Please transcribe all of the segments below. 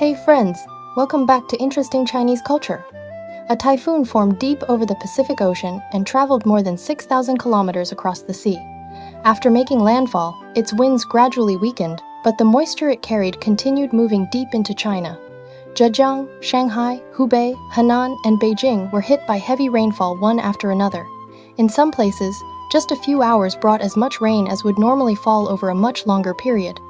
Hey friends, welcome back to Interesting Chinese Culture. A typhoon formed deep over the Pacific Ocean and traveled more than 6,000 kilometers across the sea. After making landfall, its winds gradually weakened, but the moisture it carried continued moving deep into China. Zhejiang, Shanghai, Hubei, Henan, and Beijing were hit by heavy rainfall one after another. In some places, just a few hours brought as much rain as would normally fall over a much longer period.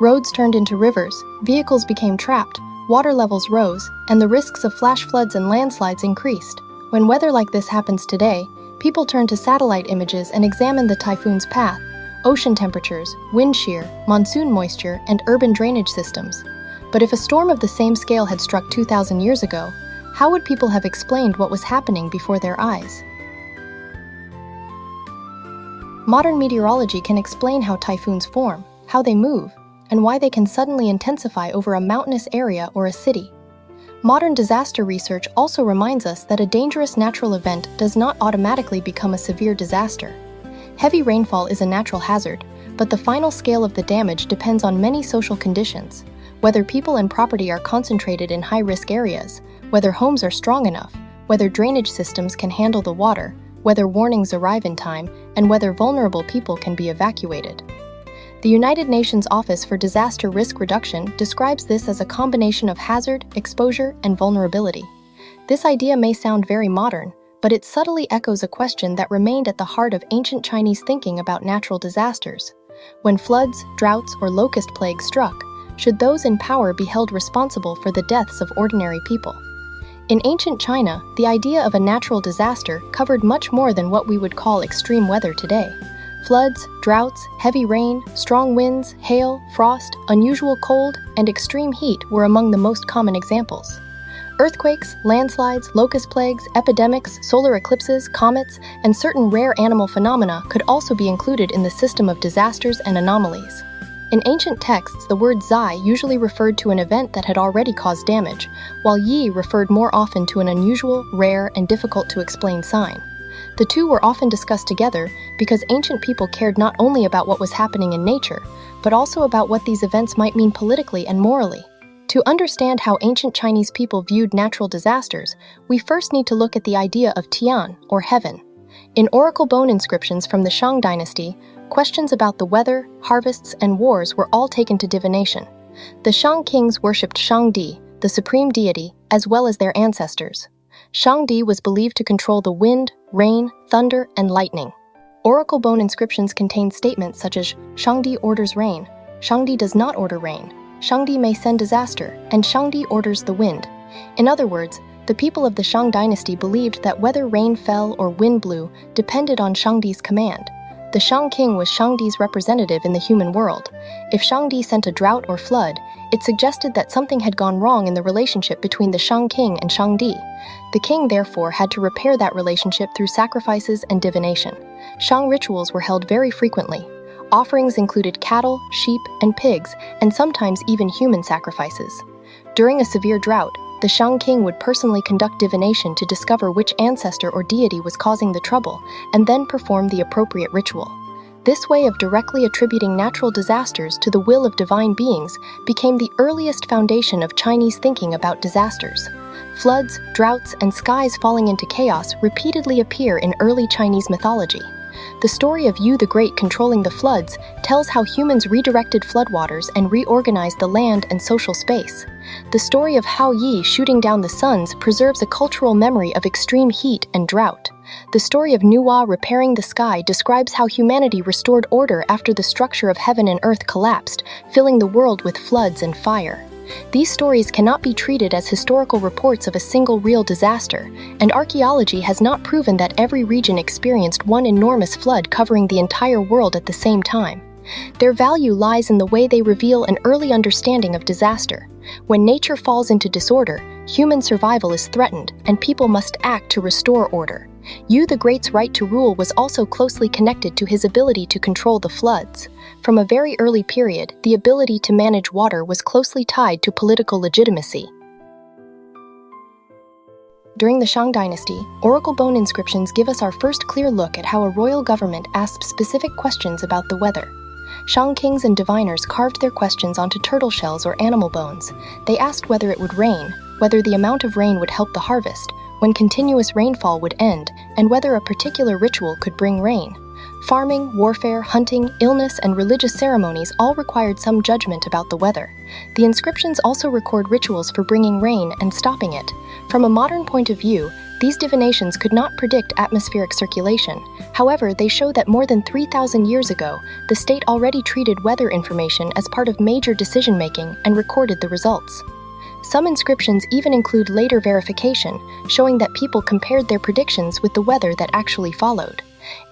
Roads turned into rivers, vehicles became trapped, water levels rose, and the risks of flash floods and landslides increased. When weather like this happens today, people turn to satellite images and examine the typhoon's path, ocean temperatures, wind shear, monsoon moisture, and urban drainage systems. But if a storm of the same scale had struck 2,000 years ago, how would people have explained what was happening before their eyes? Modern meteorology can explain how typhoons form, how they move, and why they can suddenly intensify over a mountainous area or a city. Modern disaster research also reminds us that a dangerous natural event does not automatically become a severe disaster. Heavy rainfall is a natural hazard, but the final scale of the damage depends on many social conditions, whether people and property are concentrated in high-risk areas, whether homes are strong enough, whether drainage systems can handle the water, whether warnings arrive in time, and whether vulnerable people can be evacuated. The United Nations Office for Disaster Risk Reduction describes this as a combination of hazard, exposure, and vulnerability. This idea may sound very modern, but it subtly echoes a question that remained at the heart of ancient Chinese thinking about natural disasters. When floods, droughts, or locust plagues struck, should those in power be held responsible for the deaths of ordinary people? In ancient China, the idea of a natural disaster covered much more than what we would call extreme weather today. Floods, droughts, heavy rain, strong winds, hail, frost, unusual cold, and extreme heat were among the most common examples. Earthquakes, landslides, locust plagues, epidemics, solar eclipses, comets, and certain rare animal phenomena could also be included in the system of disasters and anomalies. In ancient texts, the word zai usually referred to an event that had already caused damage, while yi referred more often to an unusual, rare, and difficult-to-explain sign. The two were often discussed together because ancient people cared not only about what was happening in nature, but also about what these events might mean politically and morally. To understand how ancient Chinese people viewed natural disasters, we first need to look at the idea of Tian, or heaven. In oracle bone inscriptions from the Shang dynasty, questions about the weather, harvests, and wars were all taken to divination. The Shang kings worshipped Shangdi, the supreme deity, as well as their ancestors. Shangdi was believed to control the wind, rain, thunder, and lightning. Oracle bone inscriptions contain statements such as Shangdi orders rain, Shangdi does not order rain, Shangdi may send disaster, and Shangdi orders the wind. In other words, the people of the Shang dynasty believed that whether rain fell or wind blew depended on Shangdi's command. The Shang king was Shangdi's representative in the human world. If Shangdi sent a drought or flood, it suggested that something had gone wrong in the relationship between the Shang king and Shangdi. The king therefore had to repair that relationship through sacrifices and divination. Shang rituals were held very frequently. Offerings included cattle, sheep, and pigs, and sometimes even human sacrifices. During a severe drought, the Shang king would personally conduct divination to discover which ancestor or deity was causing the trouble, and then perform the appropriate ritual. This way of directly attributing natural disasters to the will of divine beings became the earliest foundation of Chinese thinking about disasters. Floods, droughts, and skies falling into chaos repeatedly appear in early Chinese mythology. The story of Yu the Great controlling the floods tells how humans redirected floodwaters and reorganized the land and social space. The story of Hao Yi shooting down the suns preserves a cultural memory of extreme heat and drought. The story of Nuwa repairing the sky describes how humanity restored order after the structure of heaven and earth collapsed, filling the world with floods and fire. These stories cannot be treated as historical reports of a single real disaster, and archaeology has not proven that every region experienced one enormous flood covering the entire world at the same time. Their value lies in the way they reveal an early understanding of disaster. When nature falls into disorder, human survival is threatened, and people must act to restore order. Yu the Great's right to rule was also closely connected to his ability to control the floods. From a very early period, the ability to manage water was closely tied to political legitimacy. During the Shang dynasty, oracle bone inscriptions give us our first clear look at how a royal government asked specific questions about the weather. Shang kings and diviners carved their questions onto turtle shells or animal bones. They asked whether it would rain, whether the amount of rain would help the harvest, when continuous rainfall would end, and whether a particular ritual could bring rain. Farming, warfare, hunting, illness, and religious ceremonies all required some judgment about the weather. The inscriptions also record rituals for bringing rain and stopping it. From a modern point of view, these divinations could not predict atmospheric circulation. However, they show that more than 3,000 years ago, the state already treated weather information as part of major decision-making and recorded the results. Some inscriptions even include later verification, showing that people compared their predictions with the weather that actually followed.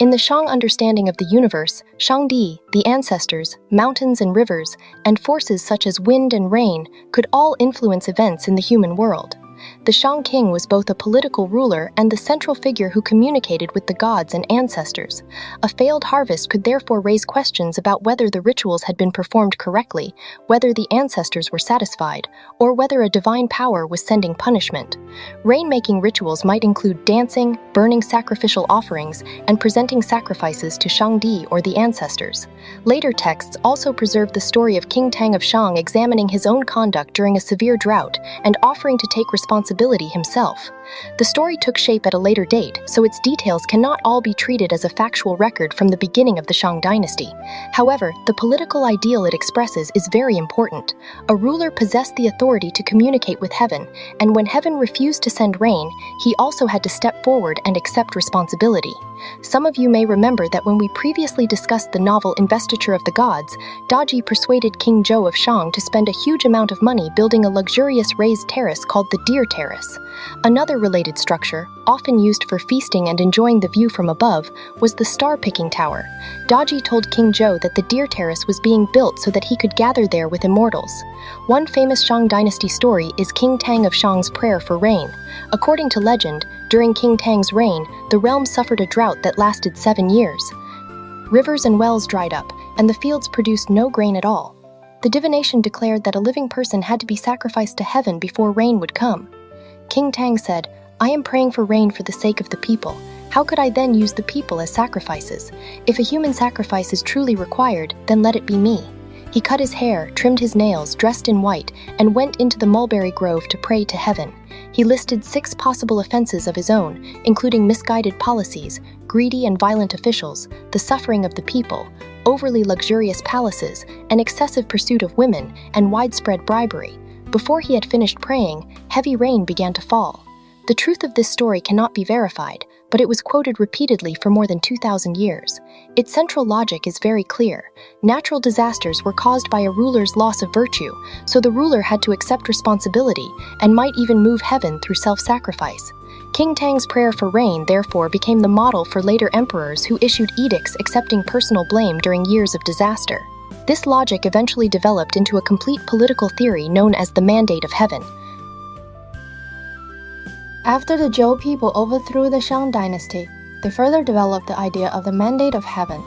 In the Shang understanding of the universe, Shangdi, the ancestors, mountains and rivers, and forces such as wind and rain could all influence events in the human world. The Shang king was both a political ruler and the central figure who communicated with the gods and ancestors. A failed harvest could therefore raise questions about whether the rituals had been performed correctly, whether the ancestors were satisfied, or whether a divine power was sending punishment. Rain-making rituals might include dancing, burning sacrificial offerings, and presenting sacrifices to Shangdi or the ancestors. Later texts also preserve the story of King Tang of Shang examining his own conduct during a severe drought and offering to take responsibility himself. The story took shape at a later date, so its details cannot all be treated as a factual record from the beginning of the Shang dynasty. However, the political ideal it expresses is very important. A ruler possessed the authority to communicate with heaven, and when heaven refused to send rain, he also had to step forward and accept responsibility. Some of you may remember that when we previously discussed the novel Investiture of the Gods, Daji persuaded King Zhou of Shang to spend a huge amount of money building a luxurious raised terrace called the Deer Terrace. Another related structure, often used for feasting and enjoying the view from above, was the star-picking tower. Daji told King Zhou that the Deer Terrace was being built so that he could gather there with immortals. One famous Shang dynasty story is King Tang of Shang's prayer for rain. According to legend, during King Tang's reign, the realm suffered a drought that lasted 7 years. Rivers and wells dried up, and the fields produced no grain at all. The divination declared that a living person had to be sacrificed to heaven before rain would come. King Tang said, "I am praying for rain for the sake of the people. How could I then use the people as sacrifices? If a human sacrifice is truly required, then let it be me." He cut his hair, trimmed his nails, dressed in white, and went into the mulberry grove to pray to heaven. He listed 6 possible offenses of his own, including misguided policies, greedy and violent officials, the suffering of the people, overly luxurious palaces, an excessive pursuit of women, and widespread bribery. Before he had finished praying, heavy rain began to fall. The truth of this story cannot be verified, but it was quoted repeatedly for more than 2,000 years. Its central logic is very clear. Natural disasters were caused by a ruler's loss of virtue, so the ruler had to accept responsibility and might even move heaven through self-sacrifice. King Tang's prayer for rain therefore became the model for later emperors who issued edicts accepting personal blame during years of disaster. This logic eventually developed into a complete political theory known as the Mandate of Heaven. After the Zhou people overthrew the Shang dynasty, they further developed the idea of the Mandate of Heaven.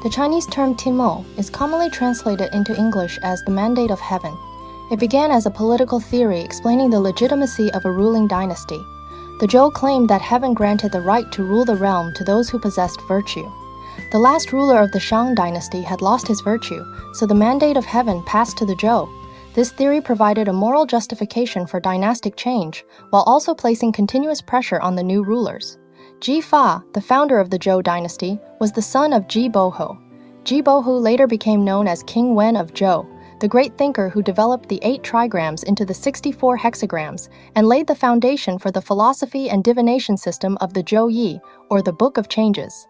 The Chinese term Timo is commonly translated into English as the Mandate of Heaven. It began as a political theory explaining the legitimacy of a ruling dynasty. The Zhou claimed that heaven granted the right to rule the realm to those who possessed virtue. The last ruler of the Shang dynasty had lost his virtue, so the Mandate of Heaven passed to the Zhou. This theory provided a moral justification for dynastic change, while also placing continuous pressure on the new rulers. Ji Fa, the founder of the Zhou dynasty, was the son of Ji Bohu. Ji Bohu later became known as King Wen of Zhou, the great thinker who developed the 8 trigrams into the 64 hexagrams and laid the foundation for the philosophy and divination system of the Zhou Yi, or the Book of Changes.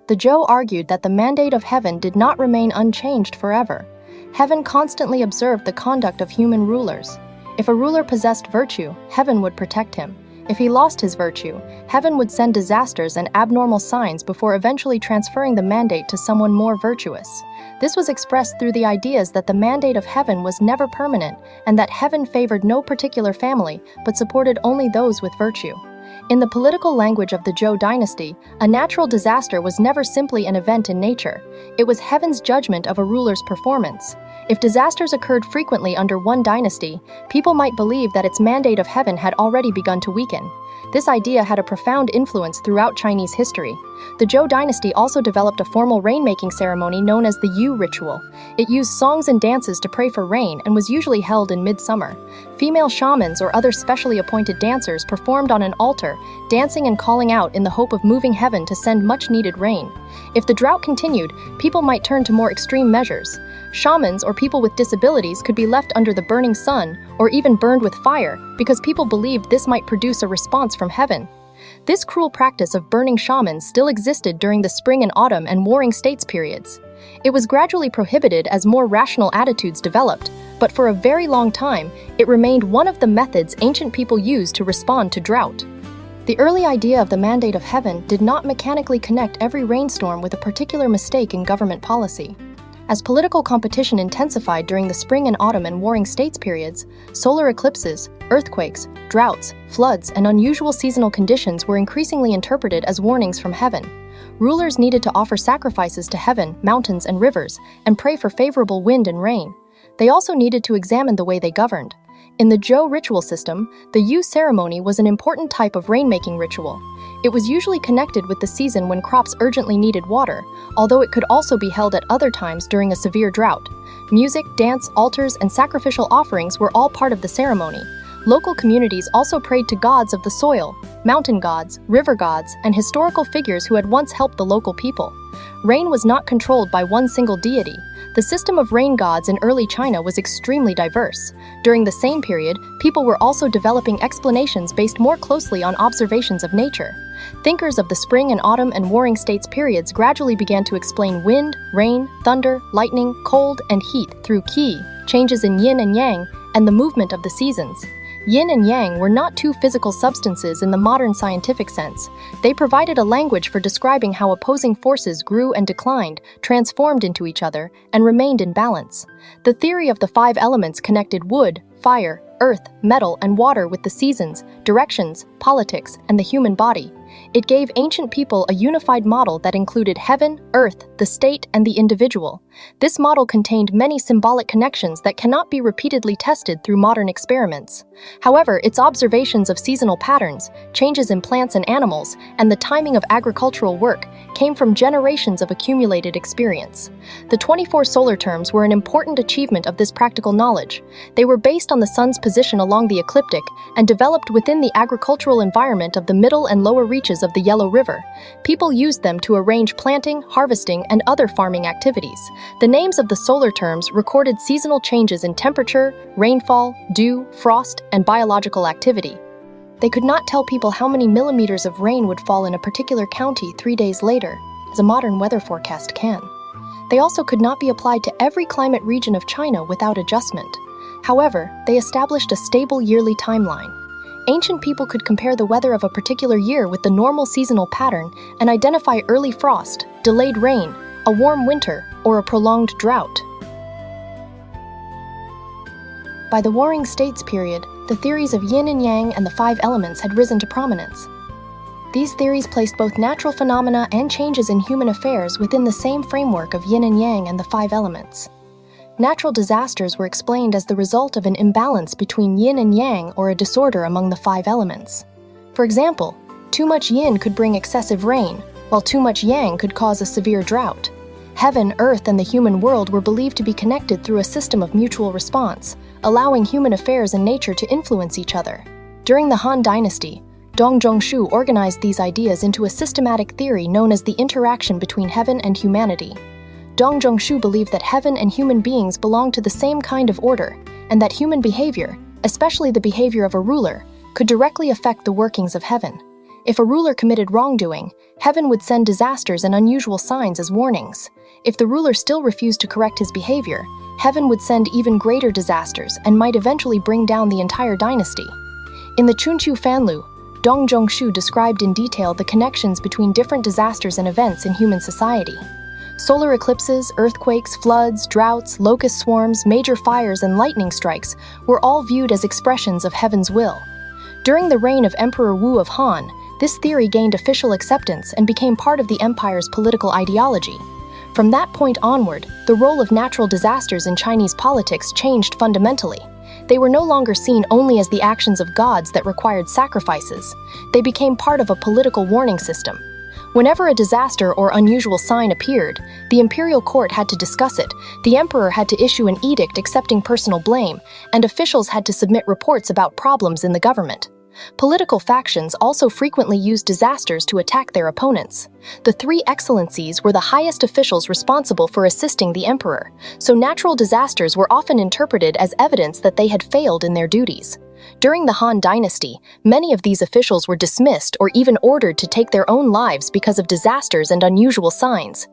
The Zhou argued that the Mandate of Heaven did not remain unchanged forever. Heaven constantly observed the conduct of human rulers. If a ruler possessed virtue, heaven would protect him. If he lost his virtue, heaven would send disasters and abnormal signs before eventually transferring the mandate to someone more virtuous. This was expressed through the ideas that the mandate of heaven was never permanent and that heaven favored no particular family but supported only those with virtue. In the political language of the Zhou dynasty, a natural disaster was never simply an event in nature. It was heaven's judgment of a ruler's performance. If disasters occurred frequently under one dynasty, people might believe that its mandate of heaven had already begun to weaken. This idea had a profound influence throughout Chinese history. The Zhou dynasty also developed a formal rainmaking ceremony known as the Yu ritual. It used songs and dances to pray for rain and was usually held in midsummer. Female shamans or other specially appointed dancers performed on an altar, dancing and calling out in the hope of moving heaven to send much-needed rain. If the drought continued, people might turn to more extreme measures. Shamans or people with disabilities could be left under the burning sun or even burned with fire because people believed this might produce a response from heaven. This cruel practice of burning shamans still existed during the spring and autumn and warring states periods. It was gradually prohibited as more rational attitudes developed, but for a very long time, it remained one of the methods ancient people used to respond to drought. The early idea of the mandate of heaven did not mechanically connect every rainstorm with a particular mistake in government policy. As political competition intensified during the spring and autumn and warring states periods, solar eclipses, earthquakes, droughts, floods, and unusual seasonal conditions were increasingly interpreted as warnings from heaven. Rulers needed to offer sacrifices to heaven, mountains, and rivers, and pray for favorable wind and rain. They also needed to examine the way they governed. In the Zhou ritual system, the Yu ceremony was an important type of rainmaking ritual. It was usually connected with the season when crops urgently needed water, although it could also be held at other times during a severe drought. Music, dance, altars, and sacrificial offerings were all part of the ceremony. Local communities also prayed to gods of the soil, mountain gods, river gods, and historical figures who had once helped the local people. Rain was not controlled by one single deity. The system of rain gods in early China was extremely diverse. During the same period, people were also developing explanations based more closely on observations of nature. Thinkers of the spring and autumn and warring states periods gradually began to explain wind, rain, thunder, lightning, cold, and heat through qi, changes in yin and yang, and the movement of the seasons. Yin and yang were not two physical substances in the modern scientific sense. They provided a language for describing how opposing forces grew and declined, transformed into each other, and remained in balance. The theory of the five elements connected wood, fire, earth, metal, and water with the seasons, directions, politics, and the human body. It gave ancient people a unified model that included heaven, earth, the state, and the individual. This model contained many symbolic connections that cannot be repeatedly tested through modern experiments. However, its observations of seasonal patterns, changes in plants and animals, and the timing of agricultural work came from generations of accumulated experience. The 24 solar terms were an important achievement of this practical knowledge. They were based on the sun's position along the ecliptic and developed within the agricultural environment of the middle and lower reaches of the Yellow River. People used them to arrange planting, harvesting, and other farming activities. The names of the solar terms recorded seasonal changes in temperature, rainfall, dew, frost, and biological activity. They could not tell people how many millimeters of rain would fall in a particular county 3 days later, as a modern weather forecast can. They also could not be applied to every climate region of China without adjustment. However, they established a stable yearly timeline. Ancient people could compare the weather of a particular year with the normal seasonal pattern and identify early frost, delayed rain, a warm winter, or a prolonged drought. By the Warring States period, the theories of yin and yang and the five elements had risen to prominence. These theories placed both natural phenomena and changes in human affairs within the same framework of yin and yang and the five elements. Natural disasters were explained as the result of an imbalance between yin and yang or a disorder among the five elements. For example, too much yin could bring excessive rain, while too much yang could cause a severe drought. Heaven, earth, and the human world were believed to be connected through a system of mutual response, allowing human affairs and nature to influence each other. During the Han Dynasty, Dong Zhongshu organized these ideas into a systematic theory known as the interaction between heaven and humanity. Dong Zhongshu believed that heaven and human beings belonged to the same kind of order, and that human behavior, especially the behavior of a ruler, could directly affect the workings of heaven. If a ruler committed wrongdoing, heaven would send disasters and unusual signs as warnings. If the ruler still refused to correct his behavior, heaven would send even greater disasters and might eventually bring down the entire dynasty. In the Chunqiu Fanlu, Dong Zhongshu described in detail the connections between different disasters and events in human society. Solar eclipses, earthquakes, floods, droughts, locust swarms, major fires, and lightning strikes were all viewed as expressions of heaven's will. During the reign of Emperor Wu of Han, this theory gained official acceptance and became part of the empire's political ideology. From that point onward, the role of natural disasters in Chinese politics changed fundamentally. They were no longer seen only as the actions of gods that required sacrifices. They became part of a political warning system. Whenever a disaster or unusual sign appeared, the imperial court had to discuss it, the emperor had to issue an edict accepting personal blame, and officials had to submit reports about problems in the government. Political factions also frequently used disasters to attack their opponents. The three excellencies were the highest officials responsible for assisting the emperor, so natural disasters were often interpreted as evidence that they had failed in their duties. During the Han Dynasty, many of these officials were dismissed or even ordered to take their own lives because of disasters and unusual signs.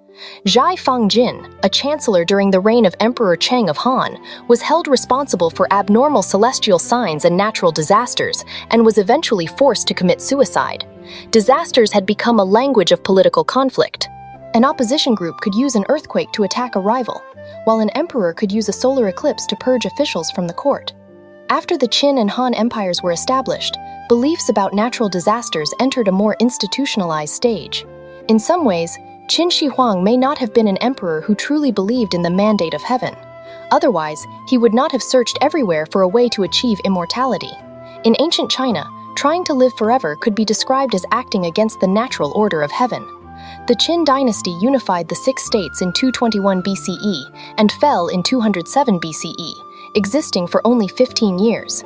Zhai Fangjin, a chancellor during the reign of Emperor Cheng of Han, was held responsible for abnormal celestial signs and natural disasters and was eventually forced to commit suicide. Disasters had become a language of political conflict. An opposition group could use an earthquake to attack a rival, while an emperor could use a solar eclipse to purge officials from the court. After the Qin and Han empires were established, beliefs about natural disasters entered a more institutionalized stage. In some ways, Qin Shi Huang may not have been an emperor who truly believed in the mandate of heaven. Otherwise, he would not have searched everywhere for a way to achieve immortality. In ancient China, trying to live forever could be described as acting against the natural order of heaven. The Qin dynasty unified the 6 states in 221 BCE and fell in 207 BCE, existing for only 15 years.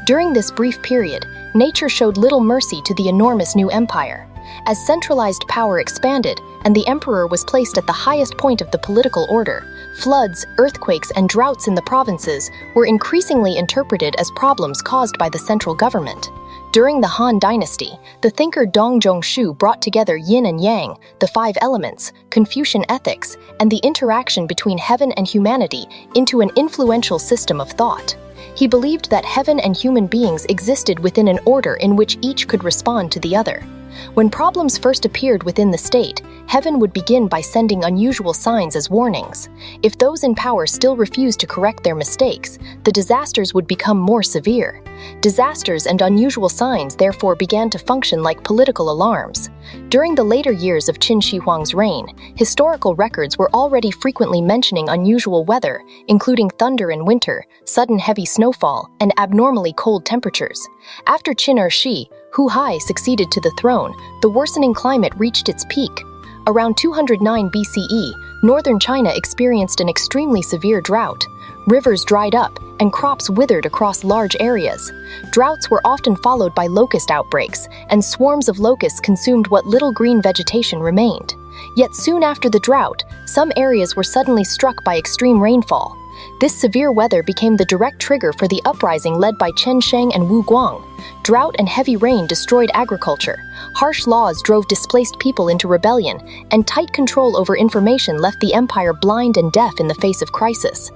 During this brief period, nature showed little mercy to the enormous new empire. As centralized power expanded and the emperor was placed at the highest point of the political order, floods, earthquakes, and droughts in the provinces were increasingly interpreted as problems caused by the central government. During the Han Dynasty, the thinker Dong Zhongshu brought together yin and yang, the 5 elements, Confucian ethics, and the interaction between heaven and humanity into an influential system of thought. He believed that heaven and human beings existed within an order in which each could respond to the other. When problems first appeared within the state, heaven would begin by sending unusual signs as warnings. If those in power still refused to correct their mistakes, the disasters would become more severe. Disasters and unusual signs therefore began to function like political alarms. During the later years of Qin Shi Huang's reign, historical records were already frequently mentioning unusual weather, including thunder in winter, sudden heavy snowfall, and abnormally cold temperatures. After Qin Shi Huai succeeded to the throne, the worsening climate reached its peak. Around 209 BCE, northern China experienced an extremely severe drought. Rivers dried up, and crops withered across large areas. Droughts were often followed by locust outbreaks, and swarms of locusts consumed what little green vegetation remained. Yet soon after the drought, some areas were suddenly struck by extreme rainfall. This severe weather became the direct trigger for the uprising led by Chen Sheng and Wu Guang. Drought and heavy rain destroyed agriculture. Harsh laws drove displaced people into rebellion, and tight control over information left the empire blind and deaf in the face of crisis.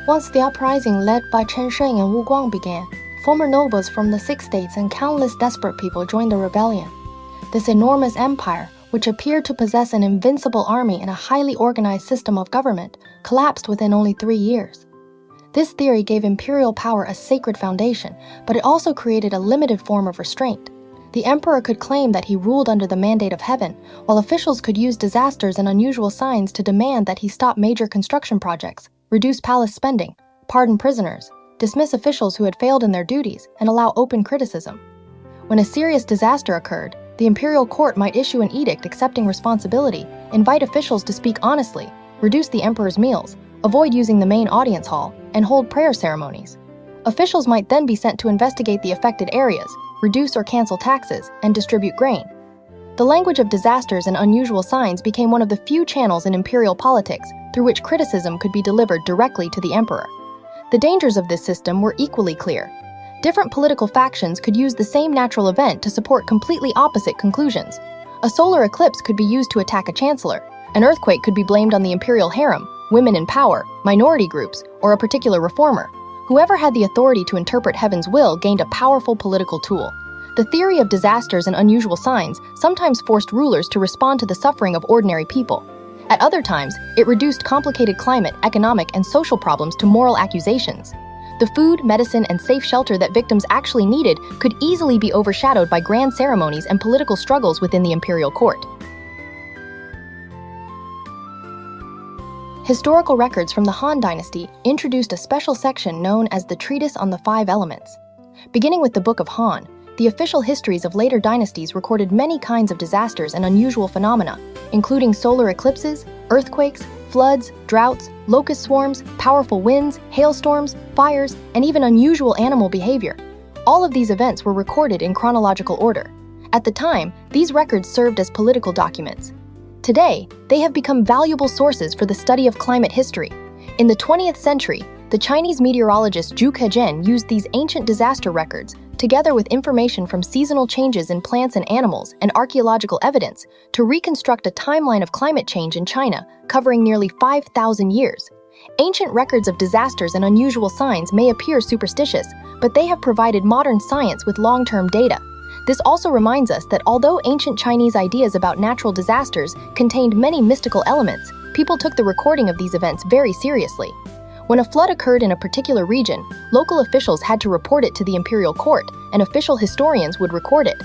Once the uprising led by Chen Sheng and Wu Guang began, former nobles from the 6 states and countless desperate people joined the rebellion. This enormous empire, which appeared to possess an invincible army and a highly organized system of government, collapsed within only 3 years. This theory gave imperial power a sacred foundation, but it also created a limited form of restraint. The emperor could claim that he ruled under the mandate of heaven, while officials could use disasters and unusual signs to demand that he stop major construction projects, reduce palace spending, pardon prisoners, dismiss officials who had failed in their duties, and allow open criticism. When a serious disaster occurred, the imperial court might issue an edict accepting responsibility, invite officials to speak honestly, reduce the emperor's meals, avoid using the main audience hall, and hold prayer ceremonies. Officials might then be sent to investigate the affected areas, reduce or cancel taxes, and distribute grain. The language of disasters and unusual signs became one of the few channels in imperial politics through which criticism could be delivered directly to the emperor. The dangers of this system were equally clear. Different political factions could use the same natural event to support completely opposite conclusions. A solar eclipse could be used to attack a chancellor. An earthquake could be blamed on the imperial harem, women in power, minority groups, or a particular reformer. Whoever had the authority to interpret heaven's will gained a powerful political tool. The theory of disasters and unusual signs sometimes forced rulers to respond to the suffering of ordinary people. At other times, it reduced complicated climate, economic, and social problems to moral accusations. The food, medicine, and safe shelter that victims actually needed could easily be overshadowed by grand ceremonies and political struggles within the imperial court. Historical records from the Han Dynasty introduced a special section known as the Treatise on the 5 Elements. Beginning with the Book of Han, the official histories of later dynasties recorded many kinds of disasters and unusual phenomena, including solar eclipses, earthquakes, floods, droughts, locust swarms, powerful winds, hailstorms, fires, and even unusual animal behavior. All of these events were recorded in chronological order. At the time, these records served as political documents. Today, they have become valuable sources for the study of climate history. In the 20th century, the Chinese meteorologist Zhu Kejun used these ancient disaster records, together with information from seasonal changes in plants and animals and archaeological evidence, to reconstruct a timeline of climate change in China, covering nearly 5,000 years. Ancient records of disasters and unusual signs may appear superstitious, but they have provided modern science with long-term data. This also reminds us that although ancient Chinese ideas about natural disasters contained many mystical elements, people took the recording of these events very seriously. When a flood occurred in a particular region, local officials had to report it to the imperial court, and official historians would record it.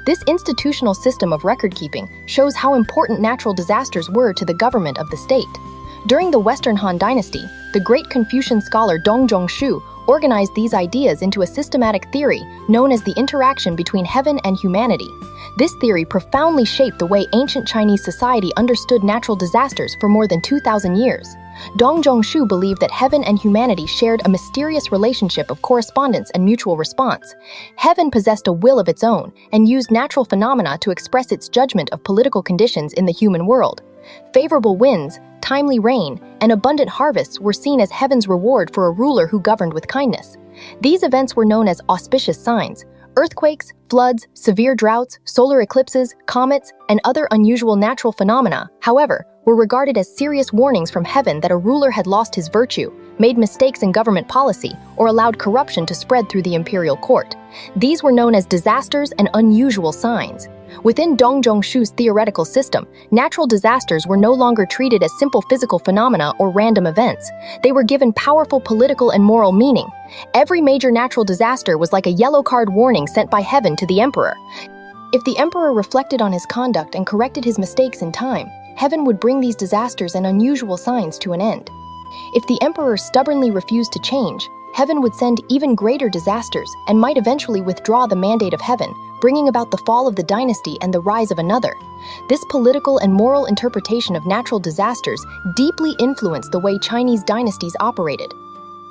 This institutional system of record-keeping shows how important natural disasters were to the government of the state. During the Western Han Dynasty, the great Confucian scholar Dong Zhongshu organized these ideas into a systematic theory known as the interaction between heaven and humanity. This theory profoundly shaped the way ancient Chinese society understood natural disasters for more than 2,000 years. Dong Zhongshu believed that heaven and humanity shared a mysterious relationship of correspondence and mutual response. Heaven possessed a will of its own and used natural phenomena to express its judgment of political conditions in the human world. Favorable winds, timely rain, and abundant harvests were seen as heaven's reward for a ruler who governed with kindness. These events were known as auspicious signs. Earthquakes, floods, severe droughts, solar eclipses, comets, and other unusual natural phenomena, however, were regarded as serious warnings from heaven that a ruler had lost his virtue, made mistakes in government policy, or allowed corruption to spread through the imperial court. These were known as disasters and unusual signs. Within Dong Zhongshu's theoretical system, natural disasters were no longer treated as simple physical phenomena or random events. They were given powerful political and moral meaning. Every major natural disaster was like a yellow card warning sent by heaven to the emperor. If the emperor reflected on his conduct and corrected his mistakes in time, heaven would bring these disasters and unusual signs to an end. If the emperor stubbornly refused to change, heaven would send even greater disasters and might eventually withdraw the mandate of heaven, bringing about the fall of the dynasty and the rise of another. This political and moral interpretation of natural disasters deeply influenced the way Chinese dynasties operated.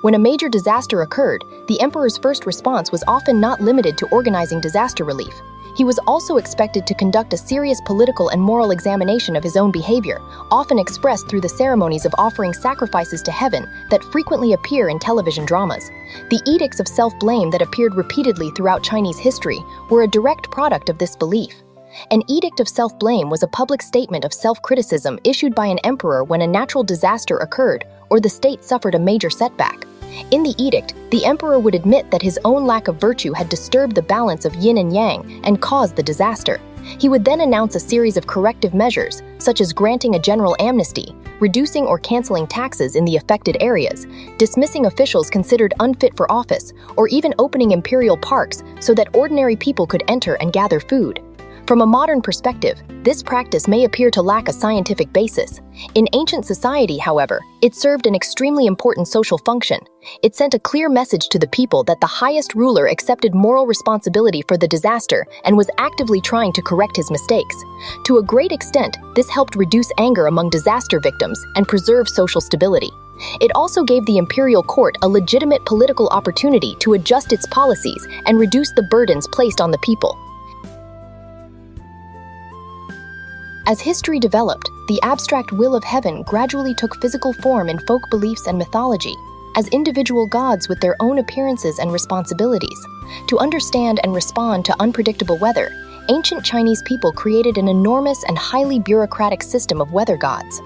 When a major disaster occurred, the emperor's first response was often not limited to organizing disaster relief. He was also expected to conduct a serious political and moral examination of his own behavior, often expressed through the ceremonies of offering sacrifices to heaven that frequently appear in television dramas. The edicts of self-blame that appeared repeatedly throughout Chinese history were a direct product of this belief. An edict of self-blame was a public statement of self-criticism issued by an emperor when a natural disaster occurred or the state suffered a major setback. In the edict, the emperor would admit that his own lack of virtue had disturbed the balance of yin and yang and caused the disaster. He would then announce a series of corrective measures, such as granting a general amnesty, reducing or canceling taxes in the affected areas, dismissing officials considered unfit for office, or even opening imperial parks so that ordinary people could enter and gather food. From a modern perspective, this practice may appear to lack a scientific basis. In ancient society, however, it served an extremely important social function. It sent a clear message to the people that the highest ruler accepted moral responsibility for the disaster and was actively trying to correct his mistakes. To a great extent, this helped reduce anger among disaster victims and preserve social stability. It also gave the imperial court a legitimate political opportunity to adjust its policies and reduce the burdens placed on the people. As history developed, the abstract will of heaven gradually took physical form in folk beliefs and mythology, as individual gods with their own appearances and responsibilities. To understand and respond to unpredictable weather, ancient Chinese people created an enormous and highly bureaucratic system of weather gods.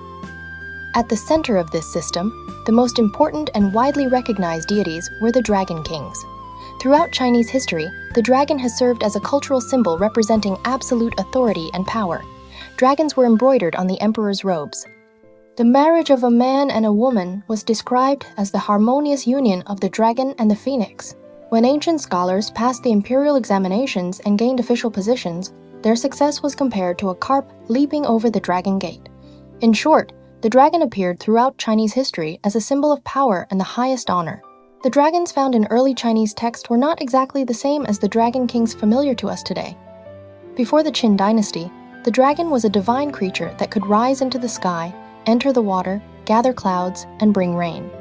At the center of this system, the most important and widely recognized deities were the dragon kings. Throughout Chinese history, the dragon has served as a cultural symbol representing absolute authority and power. Dragons were embroidered on the emperor's robes. The marriage of a man and a woman was described as the harmonious union of the dragon and the phoenix. When ancient scholars passed the imperial examinations and gained official positions, their success was compared to a carp leaping over the dragon gate. In short, the dragon appeared throughout Chinese history as a symbol of power and the highest honor. The dragons found in early Chinese texts were not exactly the same as the dragon kings familiar to us today. Before the Qin dynasty, the dragon was a divine creature that could rise into the sky, enter the water, gather clouds, and bring rain.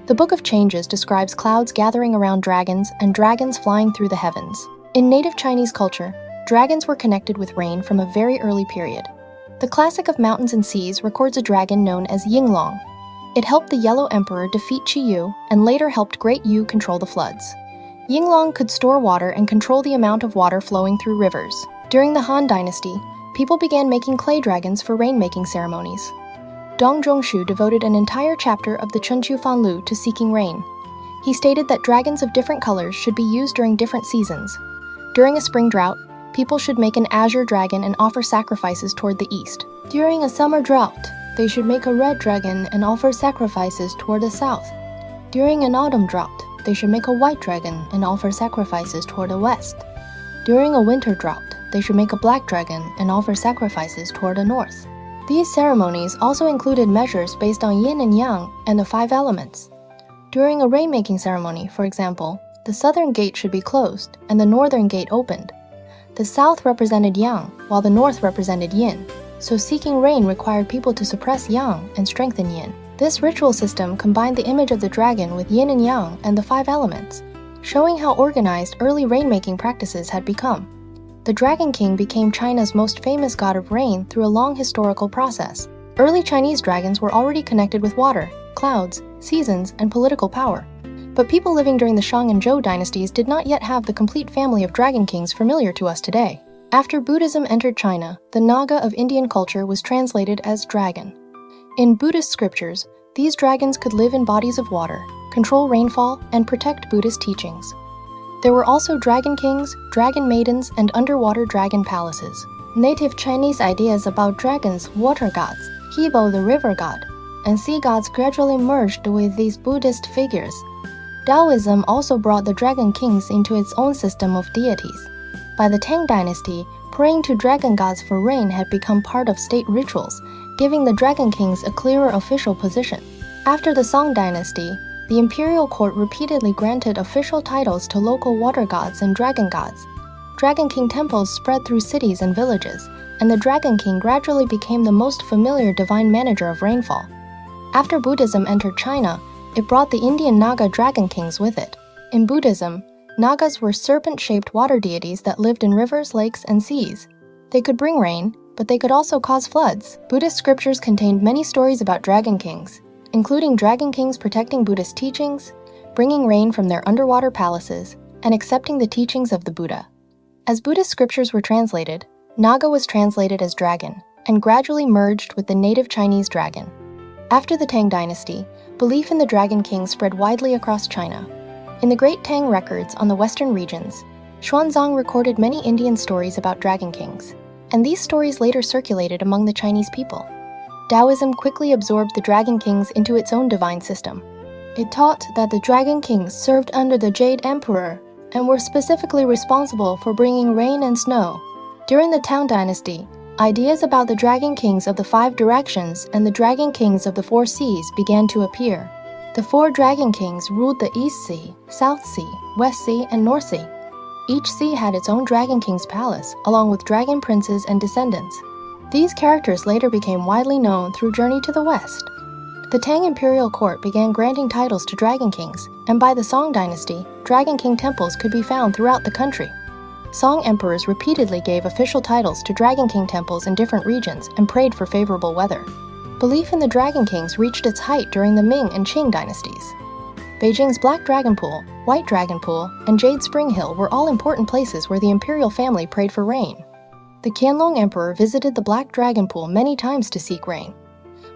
The Book of Changes describes clouds gathering around dragons and dragons flying through the heavens. In native Chinese culture, dragons were connected with rain from a very early period. The Classic of Mountains and Seas records a dragon known as Yinglong. It helped the Yellow Emperor defeat Qiyu and later helped Great Yu control the floods. Yinglong could store water and control the amount of water flowing through rivers. During the Han Dynasty, people began making clay dragons for rain-making ceremonies. Dong Zhongshu devoted an entire chapter of the Chunqiu Fanlu to seeking rain. He stated that dragons of different colors should be used during different seasons. During a spring drought, people should make an azure dragon and offer sacrifices toward the east. During a summer drought, they should make a red dragon and offer sacrifices toward the south. During an autumn drought, they should make a white dragon and offer sacrifices toward the west. During a winter drought, they should make a black dragon and offer sacrifices toward the north. These ceremonies also included measures based on yin and yang and the 5 elements. During a rainmaking ceremony, for example, the southern gate should be closed and the northern gate opened. The south represented yang, while the north represented yin, so seeking rain required people to suppress yang and strengthen yin. This ritual system combined the image of the dragon with yin and yang and the 5 elements, showing how organized early rainmaking practices had become. The Dragon King became China's most famous god of rain through a long historical process. Early Chinese dragons were already connected with water, clouds, seasons, and political power. But people living during the Shang and Zhou dynasties did not yet have the complete family of dragon kings familiar to us today. After Buddhism entered China, the Naga of Indian culture was translated as dragon. In Buddhist scriptures, these dragons could live in bodies of water, control rainfall, and protect Buddhist teachings. There were also dragon kings, dragon maidens, and underwater dragon palaces. Native Chinese ideas about dragons, water gods, Hubei the river god, and sea gods gradually merged with these Buddhist figures. Taoism also brought the dragon kings into its own system of deities. By the Tang dynasty, praying to dragon gods for rain had become part of state rituals, giving the dragon kings a clearer official position. After the Song dynasty, the imperial court repeatedly granted official titles to local water gods and dragon gods. Dragon King temples spread through cities and villages, and the Dragon King gradually became the most familiar divine manager of rainfall. After Buddhism entered China, it brought the Indian Naga dragon kings with it. In Buddhism, Nagas were serpent-shaped water deities that lived in rivers, lakes, and seas. They could bring rain, but they could also cause floods. Buddhist scriptures contained many stories about dragon kings, including dragon kings protecting Buddhist teachings, bringing rain from their underwater palaces, and accepting the teachings of the Buddha. As Buddhist scriptures were translated, Naga was translated as dragon, and gradually merged with the native Chinese dragon. After the Tang dynasty, belief in the dragon king spread widely across China. In the Great Tang records on the western regions, Xuanzang recorded many Indian stories about dragon kings, and these stories later circulated among the Chinese people. Taoism quickly absorbed the dragon kings into its own divine system. It taught that the dragon kings served under the Jade Emperor and were specifically responsible for bringing rain and snow. During the Tang dynasty, ideas about the dragon kings of the 5 directions and the dragon kings of the 4 seas began to appear. The 4 dragon kings ruled the East Sea, South Sea, West Sea, and North Sea. Each sea had its own dragon king's palace, along with dragon princes and descendants. These characters later became widely known through Journey to the West. The Tang imperial court began granting titles to dragon kings, and by the Song dynasty, dragon king temples could be found throughout the country. Song emperors repeatedly gave official titles to dragon king temples in different regions and prayed for favorable weather. Belief in the dragon kings reached its height during the Ming and Qing dynasties. Beijing's Black Dragon Pool, White Dragon Pool, and Jade Spring Hill were all important places where the imperial family prayed for rain. The Qianlong Emperor visited the Black Dragon Pool many times to seek rain,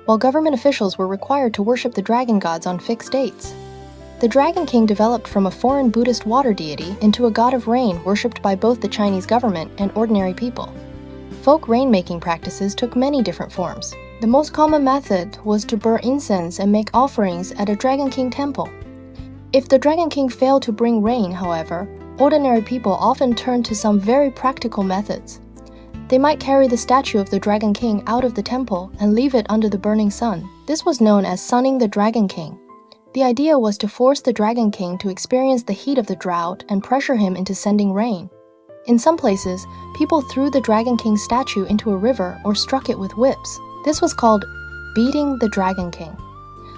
while government officials were required to worship the dragon gods on fixed dates. The Dragon King developed from a foreign Buddhist water deity into a god of rain worshipped by both the Chinese government and ordinary people. Folk rainmaking practices took many different forms. The most common method was to burn incense and make offerings at a Dragon King temple. If the Dragon King failed to bring rain, however, ordinary people often turned to some very practical methods. They might carry the statue of the Dragon King out of the temple and leave it under the burning sun. This was known as sunning the Dragon King. The idea was to force the Dragon King to experience the heat of the drought and pressure him into sending rain. In some places, people threw the Dragon King statue into a river or struck it with whips. This was called beating the Dragon King.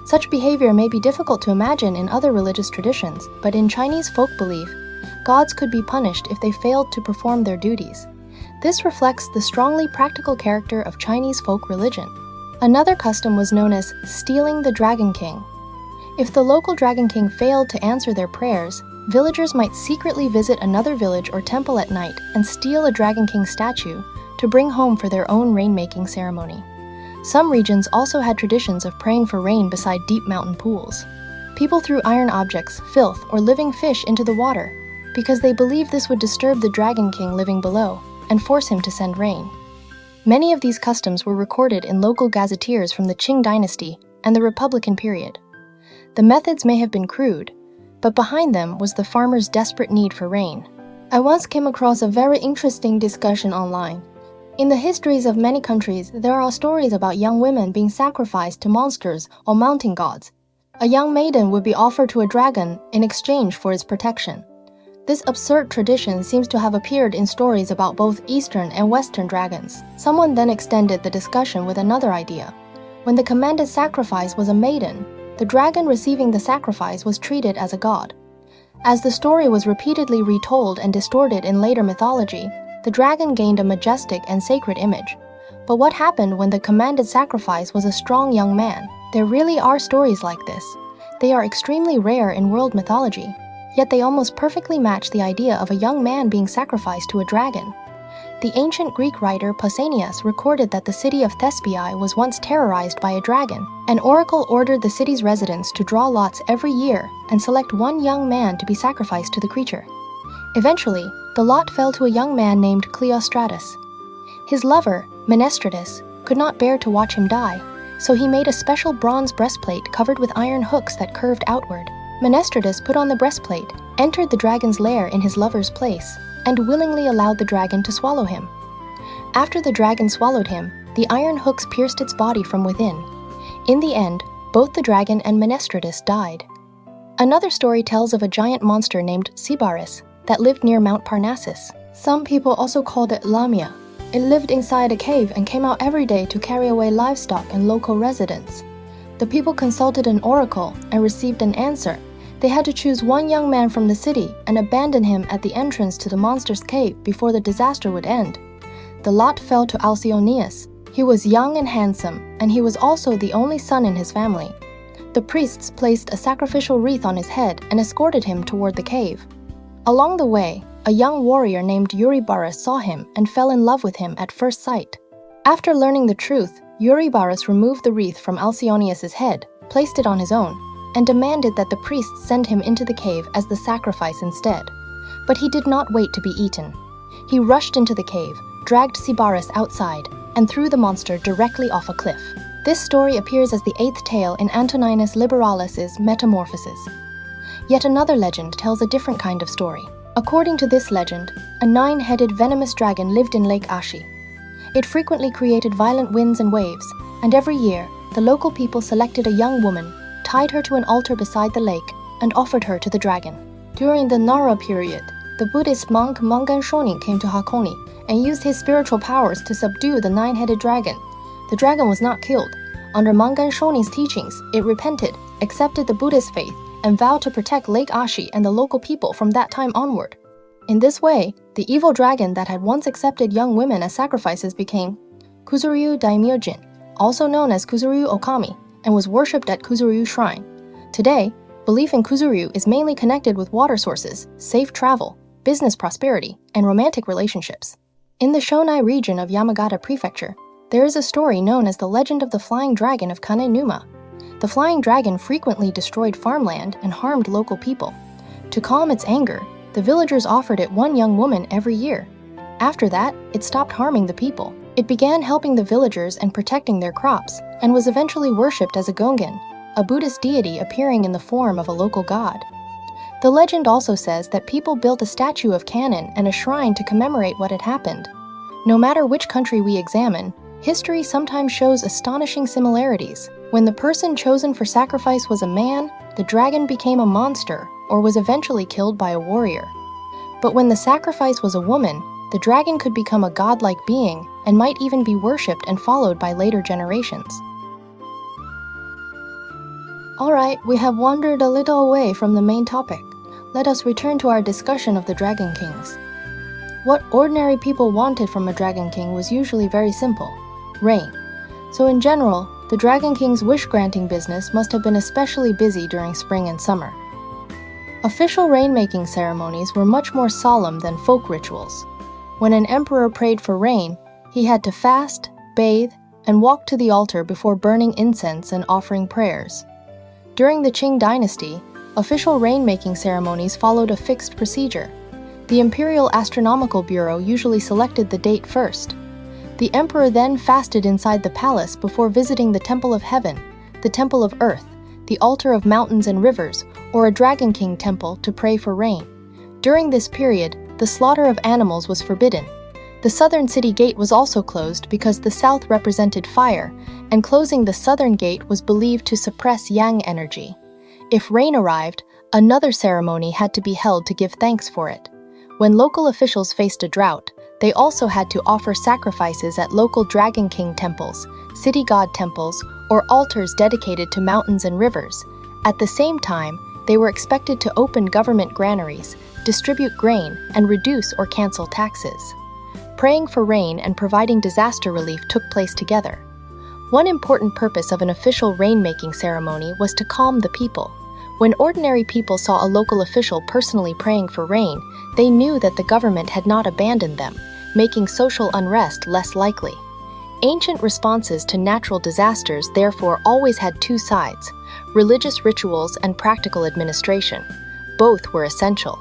Such behavior may be difficult to imagine in other religious traditions, but in Chinese folk belief, gods could be punished if they failed to perform their duties. This reflects the strongly practical character of Chinese folk religion. Another custom was known as stealing the Dragon King. If the local Dragon King failed to answer their prayers, villagers might secretly visit another village or temple at night and steal a Dragon King statue to bring home for their own rain-making ceremony. Some regions also had traditions of praying for rain beside deep mountain pools. People threw iron objects, filth, or living fish into the water because they believed this would disturb the Dragon King living below and force him to send rain. Many of these customs were recorded in local gazetteers from the Qing dynasty and the Republican period. The methods may have been crude, but behind them was the farmer's desperate need for rain. I once came across a very interesting discussion online. In the histories of many countries, there are stories about young women being sacrificed to monsters or mountain gods. A young maiden would be offered to a dragon in exchange for its protection. This absurd tradition seems to have appeared in stories about both Eastern and Western dragons. Someone then extended the discussion with another idea. When the commanded sacrifice was a maiden, the dragon receiving the sacrifice was treated as a god. As the story was repeatedly retold and distorted in later mythology, the dragon gained a majestic and sacred image. But what happened when the commanded sacrifice was a strong young man? There really are stories like this. They are extremely rare in world mythology, yet they almost perfectly match the idea of a young man being sacrificed to a dragon. The ancient Greek writer Pausanias recorded that the city of Thespiae was once terrorized by a dragon. An oracle ordered the city's residents to draw lots every year and select one young man to be sacrificed to the creature. Eventually, the lot fell to a young man named Cleostratus. His lover, Menestritus, could not bear to watch him die, so he made a special bronze breastplate covered with iron hooks that curved outward. Menestritus put on the breastplate, entered the dragon's lair in his lover's place, and willingly allowed the dragon to swallow him. After the dragon swallowed him, the iron hooks pierced its body from within. In the end, both the dragon and Menestritus died. Another story tells of a giant monster named Sybaris that lived near Mount Parnassus. Some people also called it Lamia. It lived inside a cave and came out every day to carry away livestock and local residents. The people consulted an oracle and received an answer. They had to choose one young man from the city and abandon him at the entrance to the monster's cave before the disaster would end. The lot fell to Alcyoneus. He was young and handsome, and he was also the only son in his family. The priests placed a sacrificial wreath on his head and escorted him toward the cave. Along the way, a young warrior named Eurybarus saw him and fell in love with him at first sight. After learning the truth, Eurybarus removed the wreath from Alcyoneus's head, placed it on his own, and demanded that the priests send him into the cave as the sacrifice instead. But he did not wait to be eaten. He rushed into the cave, dragged Sybaris outside, and threw the monster directly off a cliff. This story appears as the 8th tale in Antoninus Liberalis's Metamorphoses. Yet another legend tells a different kind of story. According to this legend, a 9-headed venomous dragon lived in Lake Ashi. It frequently created violent winds and waves, and every year, the local people selected a young woman, tied her to an altar beside the lake, and offered her to the dragon. During the Nara period, the Buddhist monk Mangan Shoni came to Hakone and used his spiritual powers to subdue the 9-headed dragon. The dragon was not killed. Under Mangan Shoni's teachings, it repented, accepted the Buddhist faith, and vowed to protect Lake Ashi and the local people from that time onward. In this way, the evil dragon that had once accepted young women as sacrifices became Kuzuryu Daimyojin, also known as Kuzuryu Okami, and was worshipped at Kuzuryu Shrine. Today, belief in Kuzuryu is mainly connected with water sources, safe travel, business prosperity, and romantic relationships. In the Shonai region of Yamagata Prefecture, there is a story known as the Legend of the Flying Dragon of Kanenuma. The flying dragon frequently destroyed farmland and harmed local people. To calm its anger, the villagers offered it one young woman every year. After that, it stopped harming the people. It began helping the villagers and protecting their crops, and was eventually worshipped as a Gongen, a Buddhist deity appearing in the form of a local god. The legend also says that people built a statue of Kanen and a shrine to commemorate what had happened. No matter which country we examine, history sometimes shows astonishing similarities. When the person chosen for sacrifice was a man, the dragon became a monster or was eventually killed by a warrior. But when the sacrifice was a woman, the dragon could become a godlike being and might even be worshipped and followed by later generations. Alright, we have wandered a little away from the main topic. Let us return to our discussion of the Dragon Kings. What ordinary people wanted from a Dragon King was usually very simple: rain. So in general, the Dragon King's wish-granting business must have been especially busy during spring and summer. Official rain-making ceremonies were much more solemn than folk rituals. When an emperor prayed for rain, he had to fast, bathe, and walk to the altar before burning incense and offering prayers. During the Qing dynasty, official rain-making ceremonies followed a fixed procedure. The Imperial Astronomical Bureau usually selected the date first. The emperor then fasted inside the palace before visiting the Temple of Heaven, the Temple of Earth, the altar of mountains and rivers, or a Dragon King temple to pray for rain. During this period, the slaughter of animals was forbidden. The southern city gate was also closed because the south represented fire, and closing the southern gate was believed to suppress yang energy. If rain arrived, another ceremony had to be held to give thanks for it. When local officials faced a drought, they also had to offer sacrifices at local Dragon King temples, city god temples, or altars dedicated to mountains and rivers. At the same time, they were expected to open government granaries, distribute grain, and reduce or cancel taxes. Praying for rain and providing disaster relief took place together. One important purpose of an official rain-making ceremony was to calm the people. When ordinary people saw a local official personally praying for rain, they knew that the government had not abandoned them, making social unrest less likely. Ancient responses to natural disasters therefore always had two sides: religious rituals and practical administration. Both were essential.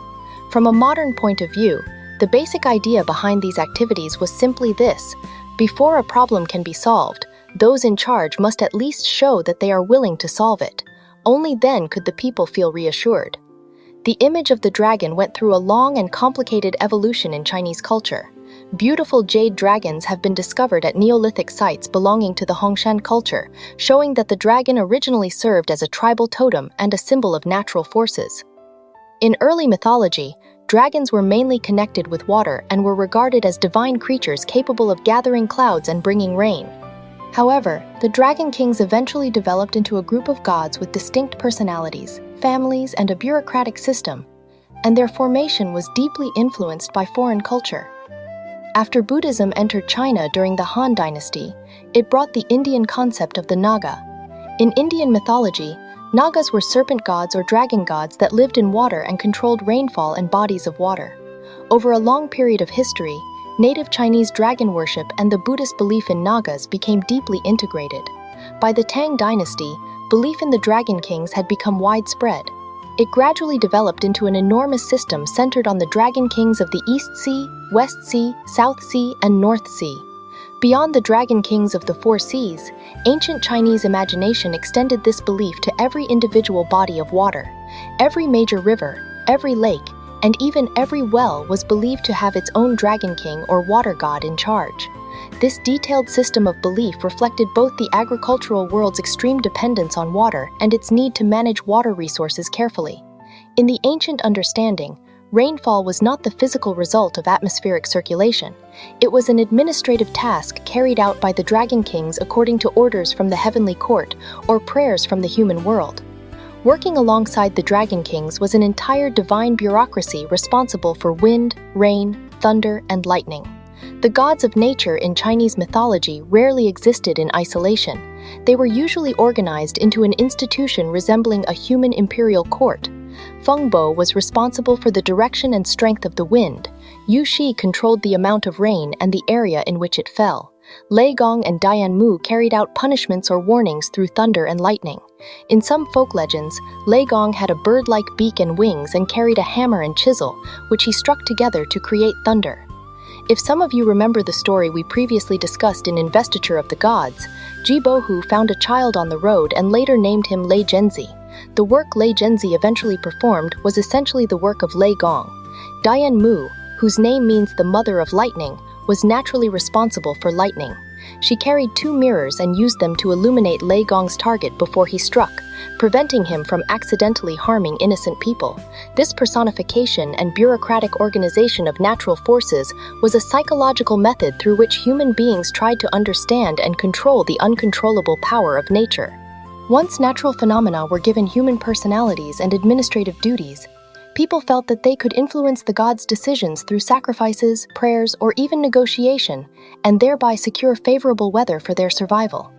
From a modern point of view, the basic idea behind these activities was simply this: before a problem can be solved, those in charge must at least show that they are willing to solve it. Only then could the people feel reassured. The image of the dragon went through a long and complicated evolution in Chinese culture. Beautiful jade dragons have been discovered at Neolithic sites belonging to the Hongshan culture, showing that the dragon originally served as a tribal totem and a symbol of natural forces. In early mythology, dragons were mainly connected with water and were regarded as divine creatures capable of gathering clouds and bringing rain. However, the Dragon Kings eventually developed into a group of gods with distinct personalities, families, and a bureaucratic system, and their formation was deeply influenced by foreign culture. After Buddhism entered China during the Han Dynasty, it brought the Indian concept of the Naga. In Indian mythology, Nagas were serpent gods or dragon gods that lived in water and controlled rainfall and bodies of water. Over a long period of history, native Chinese dragon worship and the Buddhist belief in Nagas became deeply integrated. By the Tang Dynasty, belief in the Dragon Kings had become widespread. It gradually developed into an enormous system centered on the Dragon Kings of the East Sea, West Sea, South Sea, and North Sea. Beyond the Dragon Kings of the Four Seas, ancient Chinese imagination extended this belief to every individual body of water. Every major river, every lake, and even every well was believed to have its own Dragon King or water god in charge. This detailed system of belief reflected both the agricultural world's extreme dependence on water and its need to manage water resources carefully. In the ancient understanding, rainfall was not the physical result of atmospheric circulation. It was an administrative task carried out by the Dragon Kings according to orders from the heavenly court or prayers from the human world. Working alongside the Dragon Kings was an entire divine bureaucracy responsible for wind, rain, thunder, and lightning. The gods of nature in Chinese mythology rarely existed in isolation. They were usually organized into an institution resembling a human imperial court. Feng Bo was responsible for the direction and strength of the wind. Yu Shi controlled the amount of rain and the area in which it fell. Lei Gong and Dian Mu carried out punishments or warnings through thunder and lightning. In some folk legends, Lei Gong had a bird-like beak and wings and carried a hammer and chisel, which he struck together to create thunder. If some of you remember the story we previously discussed in Investiture of the Gods, Ji Bohu found a child on the road and later named him Lei Zhenzi. The work Lei Zhenzi eventually performed was essentially the work of Lei Gong. Dian Mu, whose name means the mother of lightning, was naturally responsible for lightning. She carried 2 mirrors and used them to illuminate Lei Gong's target before he struck, preventing him from accidentally harming innocent people. This personification and bureaucratic organization of natural forces was a psychological method through which human beings tried to understand and control the uncontrollable power of nature. Once natural phenomena were given human personalities and administrative duties, people felt that they could influence the gods' decisions through sacrifices, prayers, or even negotiation, and thereby secure favorable weather for their survival.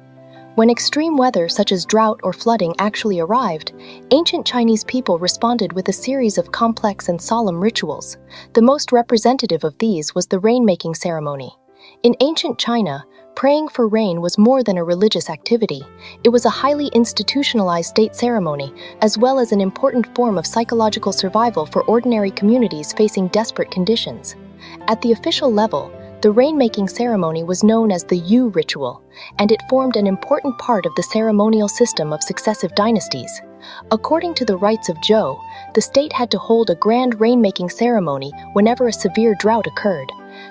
When extreme weather such as drought or flooding actually arrived, ancient Chinese people responded with a series of complex and solemn rituals. The most representative of these was the rain-making ceremony. In ancient China, praying for rain was more than a religious activity. It was a highly institutionalized state ceremony, as well as an important form of psychological survival for ordinary communities facing desperate conditions. At the official level, the rain-making ceremony was known as the Yu ritual, and it formed an important part of the ceremonial system of successive dynasties. According to the rites of Zhou, the state had to hold a grand rain-making ceremony whenever a severe drought occurred.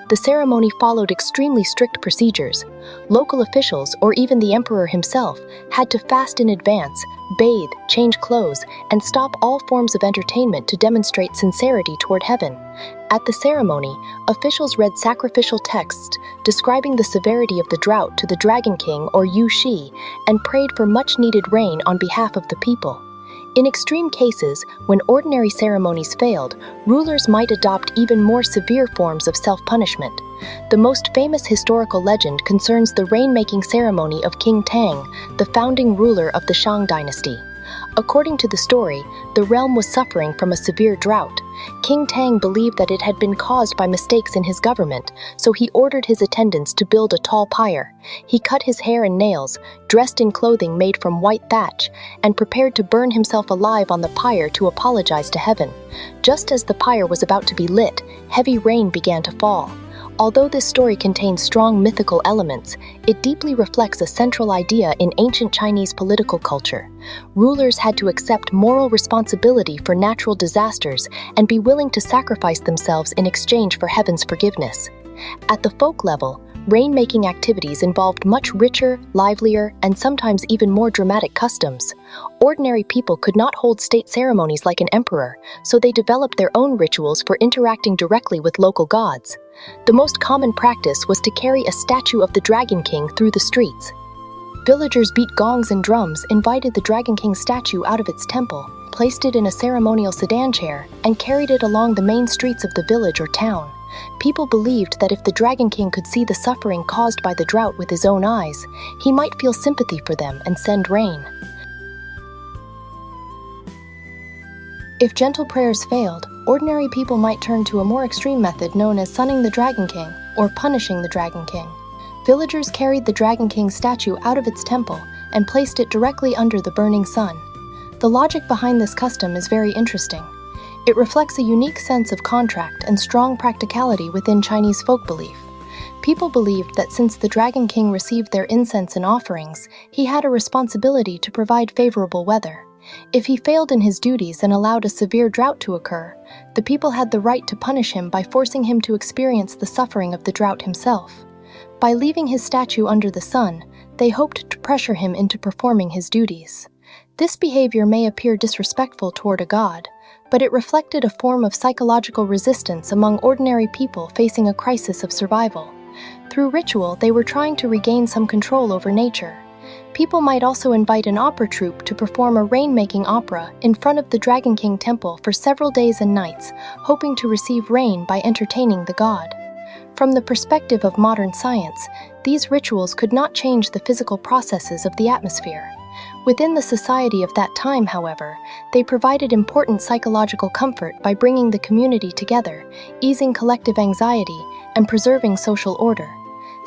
The ceremony followed extremely strict procedures. Local officials, or even the emperor himself, had to fast in advance, bathe, change clothes, and stop all forms of entertainment to demonstrate sincerity toward heaven. At the ceremony, officials read sacrificial texts describing the severity of the drought to the Dragon King or Yu Shi and prayed for much-needed rain on behalf of the people. In extreme cases, when ordinary ceremonies failed, rulers might adopt even more severe forms of self-punishment. The most famous historical legend concerns the rain-making ceremony of King Tang, the founding ruler of the Shang dynasty. According to the story, the realm was suffering from a severe drought. King Tang believed that it had been caused by mistakes in his government, so he ordered his attendants to build a tall pyre. He cut his hair and nails, dressed in clothing made from white thatch, and prepared to burn himself alive on the pyre to apologize to heaven. Just as the pyre was about to be lit, heavy rain began to fall. Although this story contains strong mythical elements, it deeply reflects a central idea in ancient Chinese political culture. Rulers had to accept moral responsibility for natural disasters and be willing to sacrifice themselves in exchange for heaven's forgiveness. At the folk level, rain-making activities involved much richer, livelier, and sometimes even more dramatic customs. Ordinary people could not hold state ceremonies like an emperor, so they developed their own rituals for interacting directly with local gods. The most common practice was to carry a statue of the Dragon King through the streets. Villagers beat gongs and drums, invited the Dragon King statue out of its temple, placed it in a ceremonial sedan chair, and carried it along the main streets of the village or town. People believed that if the Dragon King could see the suffering caused by the drought with his own eyes, he might feel sympathy for them and send rain. If gentle prayers failed, ordinary people might turn to a more extreme method known as sunning the Dragon King, or punishing the Dragon King. Villagers carried the Dragon King's statue out of its temple and placed it directly under the burning sun. The logic behind this custom is very interesting. It reflects a unique sense of contract and strong practicality within Chinese folk belief. People believed that since the Dragon King received their incense and offerings, he had a responsibility to provide favorable weather. If he failed in his duties and allowed a severe drought to occur, the people had the right to punish him by forcing him to experience the suffering of the drought himself. By leaving his statue under the sun, they hoped to pressure him into performing his duties. This behavior may appear disrespectful toward a god, but it reflected a form of psychological resistance among ordinary people facing a crisis of survival. Through ritual, they were trying to regain some control over nature. People might also invite an opera troupe to perform a rain-making opera in front of the Dragon King temple for several days and nights, hoping to receive rain by entertaining the god. From the perspective of modern science, these rituals could not change the physical processes of the atmosphere. Within the society of that time, however, they provided important psychological comfort by bringing the community together, easing collective anxiety, and preserving social order.